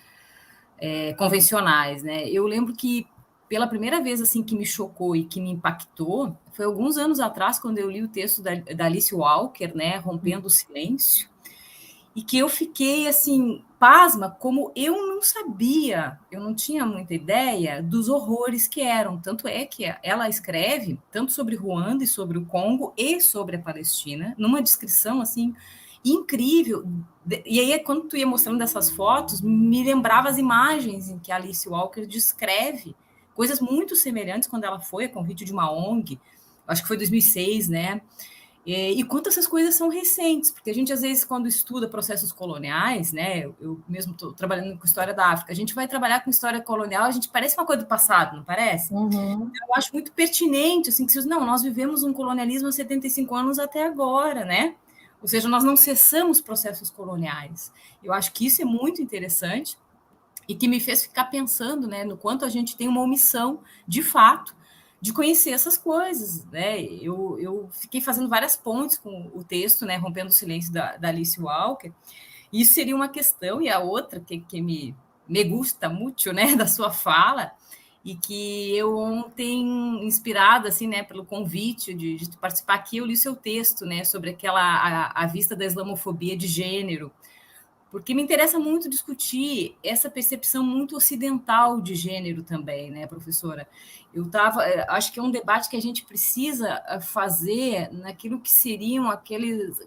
convencionais, né? Eu lembro que pela primeira vez assim que me chocou e que me impactou foi alguns anos atrás, quando eu li o texto da Alice Walker, né, Rompendo o Silêncio, e que eu fiquei assim pasma, como eu não sabia, eu não tinha muita ideia dos horrores que eram. Tanto é que ela escreve tanto sobre Ruanda e sobre o Congo e sobre a Palestina, numa descrição assim incrível. E aí, quando tu ia mostrando essas fotos, me lembrava as imagens em que a Alice Walker descreve coisas muito semelhantes quando ela foi a convite de uma ONG, acho que foi 2006, né? E quanto essas coisas são recentes, porque a gente, às vezes, quando estuda processos coloniais, né? Eu mesmo estou trabalhando com história da África, a gente vai trabalhar com história colonial, a gente parece uma coisa do passado, não parece? Uhum. Eu acho muito pertinente, assim, que não, nós vivemos um colonialismo há 75 anos até agora, né? Ou seja, nós não cessamos processos coloniais. Eu acho que isso é muito interessante e que me fez ficar pensando, né, no quanto a gente tem uma omissão, de fato, de conhecer essas coisas, né? Eu fiquei fazendo várias pontes com o texto, né, Rompendo o Silêncio da Alice Walker. Isso seria uma questão, e a outra que me gusta muito, né, da sua fala, e que eu ontem, inspirada, assim, né, pelo convite de participar aqui, eu li seu texto, né, sobre a vista da islamofobia de gênero, porque me interessa muito discutir essa percepção muito ocidental de gênero também, né, professora? Acho que é um debate que a gente precisa fazer naquilo que seriam aqueles,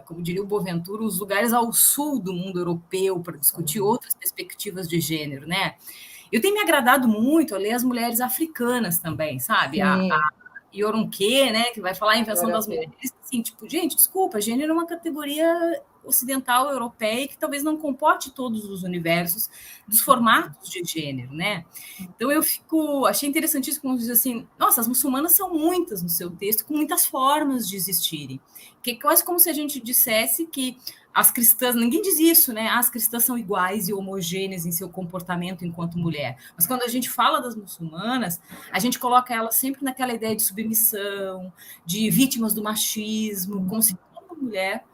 como diria o Boaventura, os lugares ao sul do mundo europeu para discutir outras perspectivas de gênero, né? Eu tenho me agradado muito a ler as mulheres africanas também, sabe? A Yoronke, né, que vai falar a invenção das mulheres, assim, tipo, gente, desculpa, gênero é uma categoria ocidental europeia, que talvez não comporte todos os universos dos formatos de gênero, né? Então achei interessantíssimo quando diz assim, nossa, as muçulmanas são muitas no seu texto, com muitas formas de existirem, que é quase como se a gente dissesse que as cristãs, ninguém diz isso, né? As cristãs são iguais e homogêneas em seu comportamento enquanto mulher. Mas quando a gente fala das muçulmanas, a gente coloca elas sempre naquela ideia de submissão, de vítimas do machismo, como se toda mulher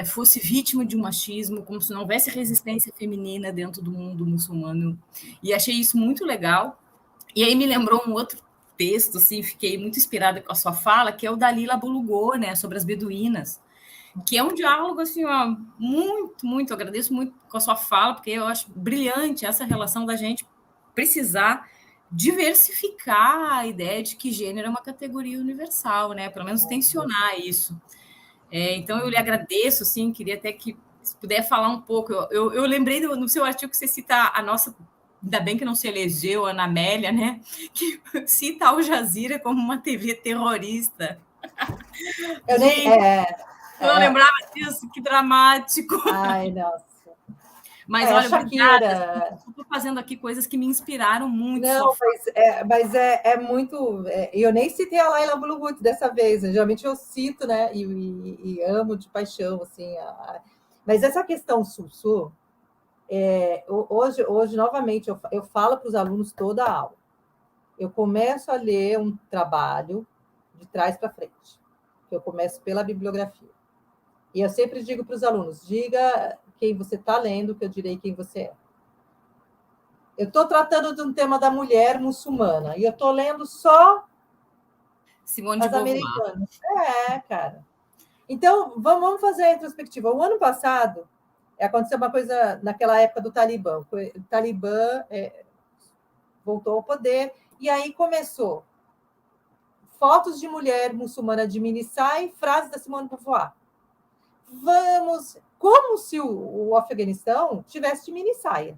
fosse vítima de um machismo, como se não houvesse resistência feminina dentro do mundo muçulmano. E achei isso muito legal. E aí me lembrou um outro texto, assim, fiquei muito inspirada com a sua fala, que é o da Lila Bulugor, né, sobre as beduínas, que é um diálogo, assim, ó, muito, agradeço muito com a sua fala, porque eu acho brilhante essa relação da gente precisar diversificar a ideia de que gênero é uma categoria universal, né, pelo menos tensionar isso. Então, eu lhe agradeço, assim, queria até que, se puder falar um pouco, eu lembrei no seu artigo que você cita a nossa, ainda bem que não se elegeu, a Ana Amélia, né, que cita a Al Jazeera como uma TV terrorista. Eu nem... Eu não lembrava disso, que dramático. Ai, nossa. Mas olha, obrigada. Estou fazendo aqui coisas que me inspiraram muito. Não, mas é muito... eu nem citei a Laila Bulugut dessa vez. Geralmente eu cito, né? E amo de paixão, assim. Mas essa questão Sul-Sul, hoje, novamente, eu falo para os alunos toda a aula. Eu começo a ler um trabalho de trás para frente. Eu começo pela bibliografia. E eu sempre digo para os alunos, diga quem você está lendo, que eu direi quem você é. Eu estou tratando de um tema da mulher muçulmana, e eu estou lendo só Simone de as Beauvoir. americanas. Cara. Então, vamos fazer a retrospectiva. O ano passado, aconteceu uma coisa naquela época do Talibã. O Talibã voltou ao poder, e aí começou fotos de mulher muçulmana de mini saia e frases da Simone de Beauvoir. Como se o Afeganistão tivesse de mini saia.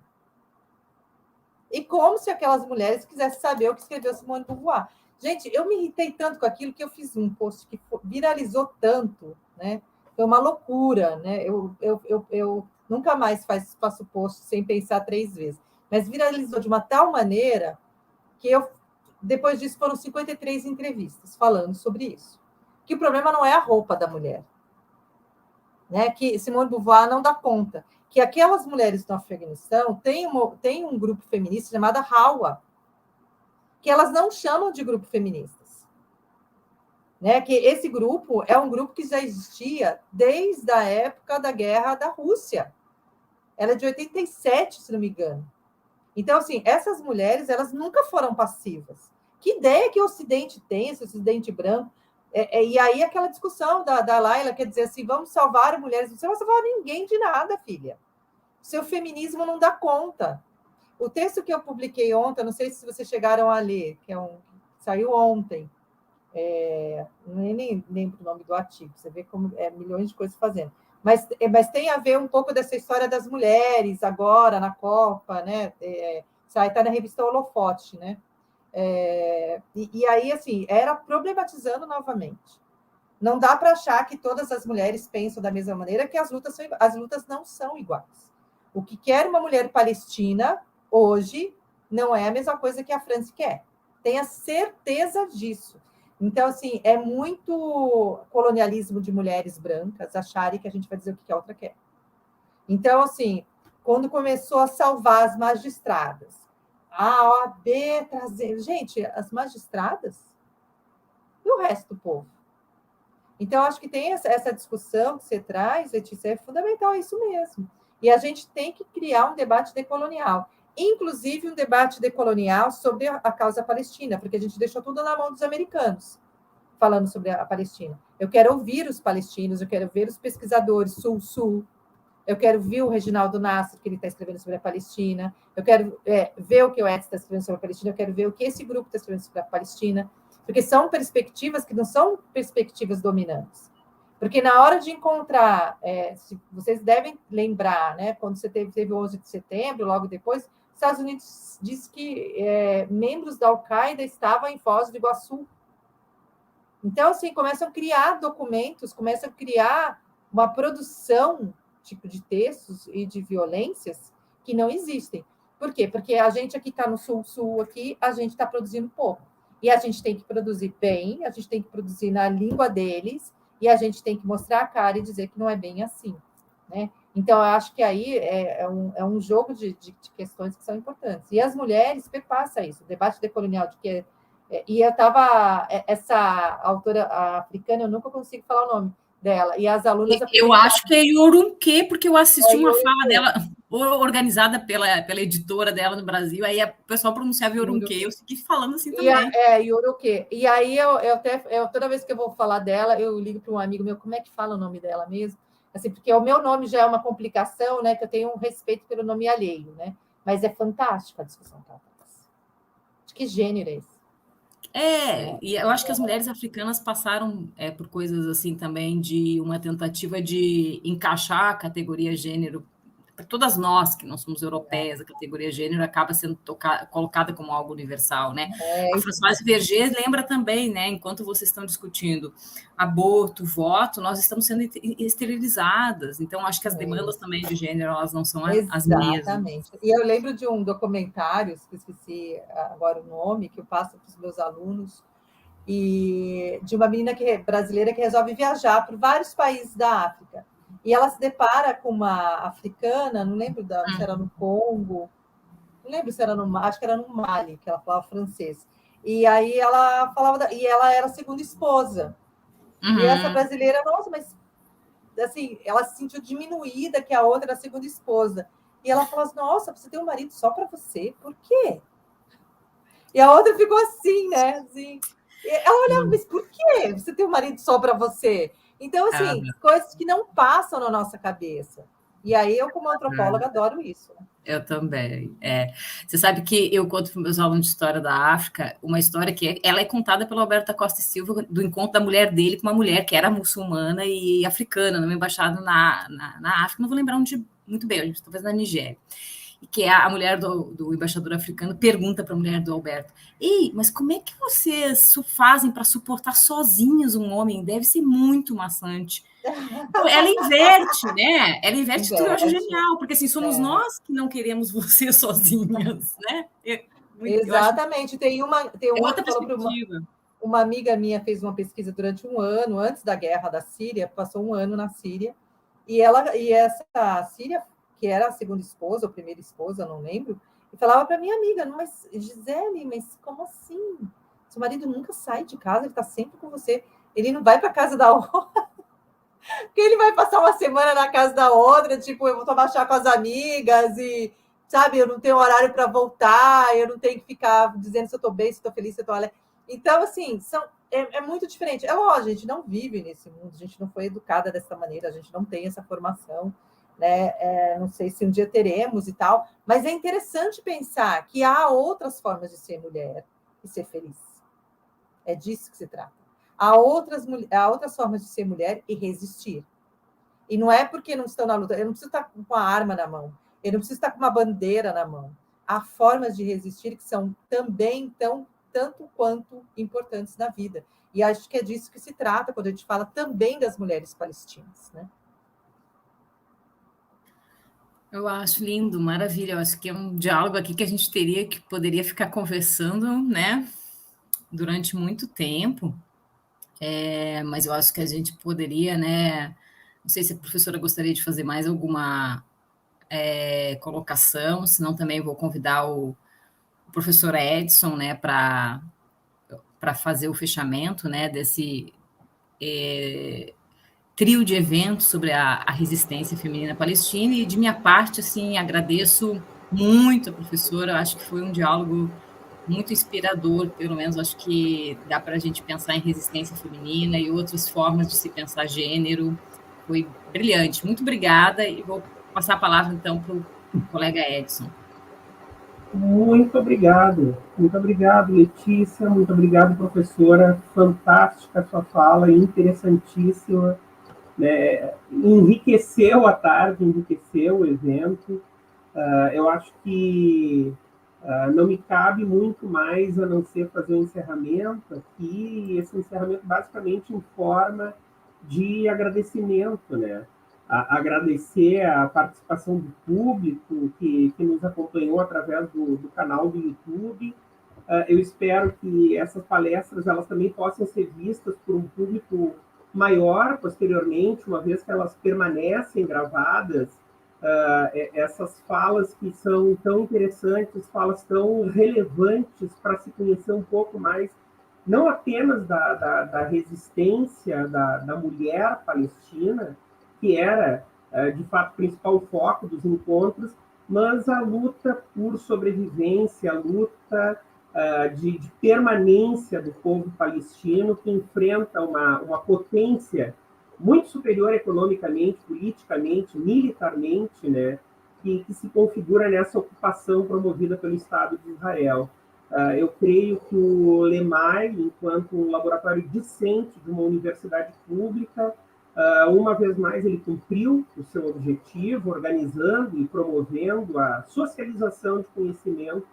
E como se aquelas mulheres quisessem saber o que escreveu Simone de Beauvoir. Gente, eu me irritei tanto com aquilo que eu fiz um post que viralizou tanto, né? Foi uma loucura, né? Eu nunca mais faço post sem pensar 3 vezes. Mas viralizou de uma tal maneira que depois disso foram 53 entrevistas falando sobre isso. Que o problema não é a roupa da mulher. Né, que Simone de Beauvoir não dá conta, que aquelas mulheres no Afeganistão têm um grupo feminista chamado Hawa, que elas não chamam de grupo feministas. Né, que esse grupo é um grupo que já existia desde a época da guerra da Rússia. Ela é de 87, se não me engano. Então, assim, essas mulheres, elas nunca foram passivas. Que ideia que o Ocidente tem, esse Ocidente branco? E aí aquela discussão da Laila, quer dizer assim, vamos salvar mulheres. Você não vai salvar ninguém de nada, filha. Seu feminismo não dá conta. O texto que eu publiquei ontem, não sei se vocês chegaram a ler, saiu ontem, nem lembro o nome do artigo, você vê como milhões de coisas fazendo. Mas tem a ver um pouco dessa história das mulheres agora, na Copa, né? Está na revista Holofote, né? E aí, assim, era problematizando novamente. Não dá para achar que todas as mulheres pensam da mesma maneira, que as lutas não são iguais. O que quer uma mulher palestina hoje não é a mesma coisa que a França quer. Tenha certeza disso. Então, assim, é muito colonialismo de mulheres brancas acharem que a gente vai dizer o que a outra quer. Então, assim, quando começou a salvar as magistradas, a OAB trazendo... Gente, as magistradas e o resto do povo. Então, acho que tem essa discussão que você traz, Letícia, é fundamental, é isso mesmo. E a gente tem que criar um debate decolonial, inclusive um debate decolonial sobre a causa palestina, porque a gente deixou tudo na mão dos americanos, falando sobre a Palestina. Eu quero ouvir os palestinos, eu quero ver os pesquisadores sul-sul, eu quero ver o Reginaldo Nasser, que ele está escrevendo sobre a Palestina, eu quero ver o que o Edson está escrevendo sobre a Palestina, eu quero ver o que esse grupo está escrevendo sobre a Palestina, porque são perspectivas que não são perspectivas dominantes. Porque na hora de encontrar, vocês devem lembrar, né, quando você teve o 11 de setembro, logo depois, os Estados Unidos disse que membros da Al-Qaeda estavam em Foz do Iguaçu. Então, assim, começam a criar documentos, começam a criar uma produção tipo de textos e de violências que não existem. Por quê? Porque a gente aqui está no sul-sul, aqui, a gente está produzindo pouco. E a gente tem que produzir bem, a gente tem que produzir na língua deles, e a gente tem que mostrar a cara e dizer que não é bem assim, né? Então, eu acho que aí é um jogo de questões que são importantes. E as mulheres perpassa isso, o debate decolonial, de que e eu estava, essa autora africana, eu nunca consigo falar o nome dela, e as alunas... Eu acho que é Yorunque, porque eu assisti uma fala Yorunque. dela organizada pela editora dela no Brasil, aí o pessoal pronunciava Yorunque, eu segui falando assim também. Yorunque. E aí, toda vez que eu vou falar dela, eu ligo para um amigo meu, como é que fala o nome dela mesmo? Assim, porque o meu nome já é uma complicação, né, que eu tenho um respeito pelo nome alheio, né? Mas é fantástica a discussão que ela faz. De que gênero é esse? E eu acho que as mulheres africanas passaram por coisas assim também, de uma tentativa de encaixar a categoria gênero. Para todas nós que não somos europeias, a categoria gênero acaba sendo colocada como algo universal, né? A Françoise Verger lembra também, né? Enquanto vocês estão discutindo aborto, voto, nós estamos sendo esterilizadas. Então, acho que as demandas também de gênero, elas não são as mesmas. Exatamente. E eu lembro de um documentário, que esqueci agora o nome, que eu passo para os meus alunos, e de uma menina brasileira que resolve viajar por vários países da África. E ela se depara com uma africana, não lembro se era no Congo, não lembro se era acho que era no Mali, que ela falava francês. E aí ela falava, e ela era a segunda esposa. E essa brasileira, nossa, mas assim, ela se sentiu diminuída, que a outra era a segunda esposa. E ela falou assim, nossa, você tem um marido só para você? Por quê? E a outra ficou assim, né? Assim. Ela olhava, mas por quê? Você tem um marido só para você? Então, assim, coisas que não passam na nossa cabeça. E aí, eu, como antropóloga, adoro isso. Né? Eu também. Você sabe que eu conto para os meus alunos de História da África uma história que ela é contada pelo Alberto Costa e Silva, do encontro da mulher dele com uma mulher que era muçulmana e africana, numa embaixada na África, não vou lembrar onde muito bem, talvez na Nigéria. E que a mulher do embaixador africano pergunta para a mulher do Alberto: ei, mas como é que vocês fazem para suportar sozinhos um homem? Deve ser muito maçante. Então, ela inverte, né? Ela inverte tudo, eu acho genial, porque assim, somos nós que não queremos você sozinhas, né? Exatamente. Tem uma outra que falou para uma amiga minha, fez uma pesquisa durante um ano, antes da guerra da Síria, passou um ano na Síria, e essa Síria, que era a segunda esposa, ou primeira esposa, não lembro, e falava para minha amiga, mas Gisele, mas como assim? Seu marido nunca sai de casa, ele está sempre com você, ele não vai para casa da outra, porque ele vai passar uma semana na casa da outra, tipo, eu vou tomar chá com as amigas, e, sabe, eu não tenho horário para voltar, eu não tenho que ficar dizendo se eu estou bem, se estou feliz, se eu estou alegre. Então, assim, é muito diferente. É lógico, a gente não vive nesse mundo, a gente não foi educada dessa maneira, a gente não tem essa formação, né? Não sei se um dia teremos e tal, mas é interessante pensar que há outras formas de ser mulher e ser feliz. É disso que se trata. Há outras formas de ser mulher e resistir. E não é porque não estão na luta, eu não preciso estar com a arma na mão, eu não preciso estar com uma bandeira na mão. Há formas de resistir que são também tanto quanto importantes na vida. E acho que é disso que se trata quando a gente fala também das mulheres palestinas, né? Eu acho lindo, maravilha. Eu acho que é um diálogo aqui que a gente poderia ficar conversando, né, durante muito tempo. Mas eu acho que a gente poderia, né? Não sei se a professora gostaria de fazer mais alguma colocação, senão também vou convidar o professor Edson, né, para fazer o fechamento, né, desse trio de eventos sobre a resistência feminina palestina. E de minha parte, assim, agradeço muito a professora. Acho que foi um diálogo muito inspirador, pelo menos acho que dá para a gente pensar em resistência feminina e outras formas de se pensar gênero. Foi brilhante. Muito obrigada e vou passar a palavra, então, para o colega Edson. Muito obrigado, Letícia, muito obrigado, professora, fantástica a sua fala, interessantíssima, né? Enriqueceu a tarde, enriqueceu o evento. Eu acho que não me cabe muito mais a não ser fazer um encerramento aqui, e esse encerramento basicamente em forma de agradecimento, né? Agradecer a participação do público que nos acompanhou através do canal do YouTube. Eu espero que essas palestras elas também possam ser vistas por um público maior posteriormente, uma vez que elas permanecem gravadas. Essas falas que são tão interessantes, falas tão relevantes para se conhecer um pouco mais, não apenas da resistência da mulher palestina, que era, de fato, o principal foco dos encontros, mas a luta por sobrevivência, a luta de permanência do povo palestino, que enfrenta uma potência muito superior economicamente, politicamente, militarmente, né, que se configura nessa ocupação promovida pelo Estado de Israel. Eu creio que o LEMAI, enquanto um laboratório discente de uma universidade pública, uma vez mais ele cumpriu o seu objetivo, organizando e promovendo a socialização de conhecimento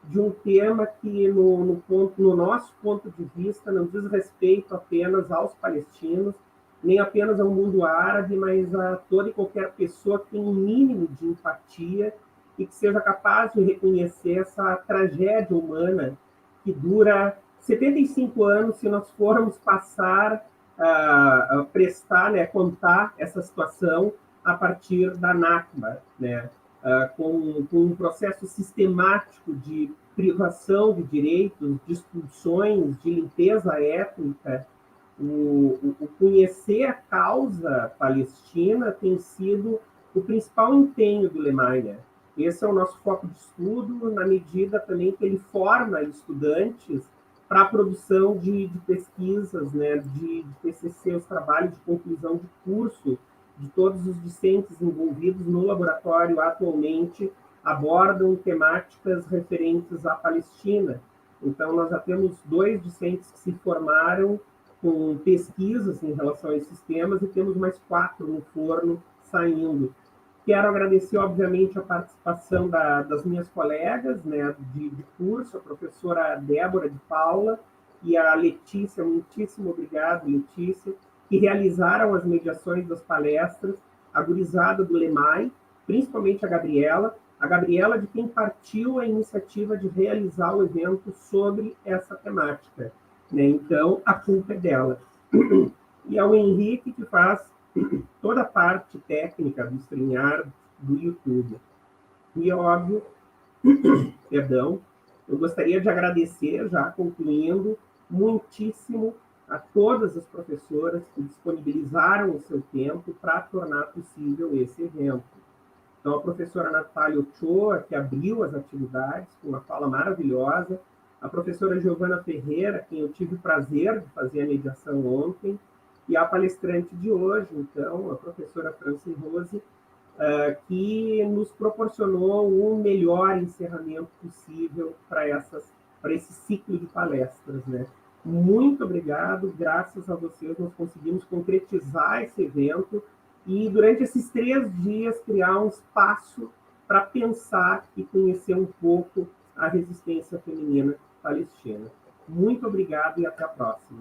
de um tema que, no nosso ponto de vista, não diz respeito apenas aos palestinos, nem apenas ao mundo árabe, mas a toda e qualquer pessoa que tem um mínimo de empatia e que seja capaz de reconhecer essa tragédia humana que dura 75 anos, se nós formos passar a prestar, né, contar essa situação a partir da Nakba, né, com um processo sistemático de privação de direitos, de expulsões, de limpeza étnica. O conhecer a causa palestina tem sido o principal empenho do LEMAI, né? Esse é o nosso foco de estudo, na medida também que ele forma estudantes para a produção de pesquisas, né, de TCC, os trabalhos de conclusão de curso, de todos os discentes envolvidos no laboratório atualmente abordam temáticas referentes à Palestina. Então, nós já temos 2 discentes que se formaram com pesquisas em relação a esses temas e temos mais 4 no forno saindo. Quero agradecer, obviamente, a participação das minhas colegas, né, de curso, a professora Débora de Paula e a Letícia. Muitíssimo obrigado, Letícia, que realizaram as mediações das palestras, a gurizada do LEMAI, principalmente a Gabriela, de quem partiu a iniciativa de realizar o evento sobre essa temática, né? Então, a culpa é dela. E ao Henrique, que faz toda a parte técnica do StreamYard, do YouTube. E, óbvio, perdão, eu gostaria de agradecer, já concluindo, muitíssimo a todas as professoras que disponibilizaram o seu tempo para tornar possível esse evento. Então, a professora Natália Ochoa, que abriu as atividades com uma fala maravilhosa, a professora Giovana Ferreira, quem eu tive o prazer de fazer a mediação ontem, e a palestrante de hoje, então, a professora Franci Rose, que nos proporcionou o melhor encerramento possível para esse ciclo de palestras, né? Muito obrigado, graças a vocês nós conseguimos concretizar esse evento e, durante esses 3 dias, criar um espaço para pensar e conhecer um pouco a resistência feminina palestina. Muito obrigado e até a próxima.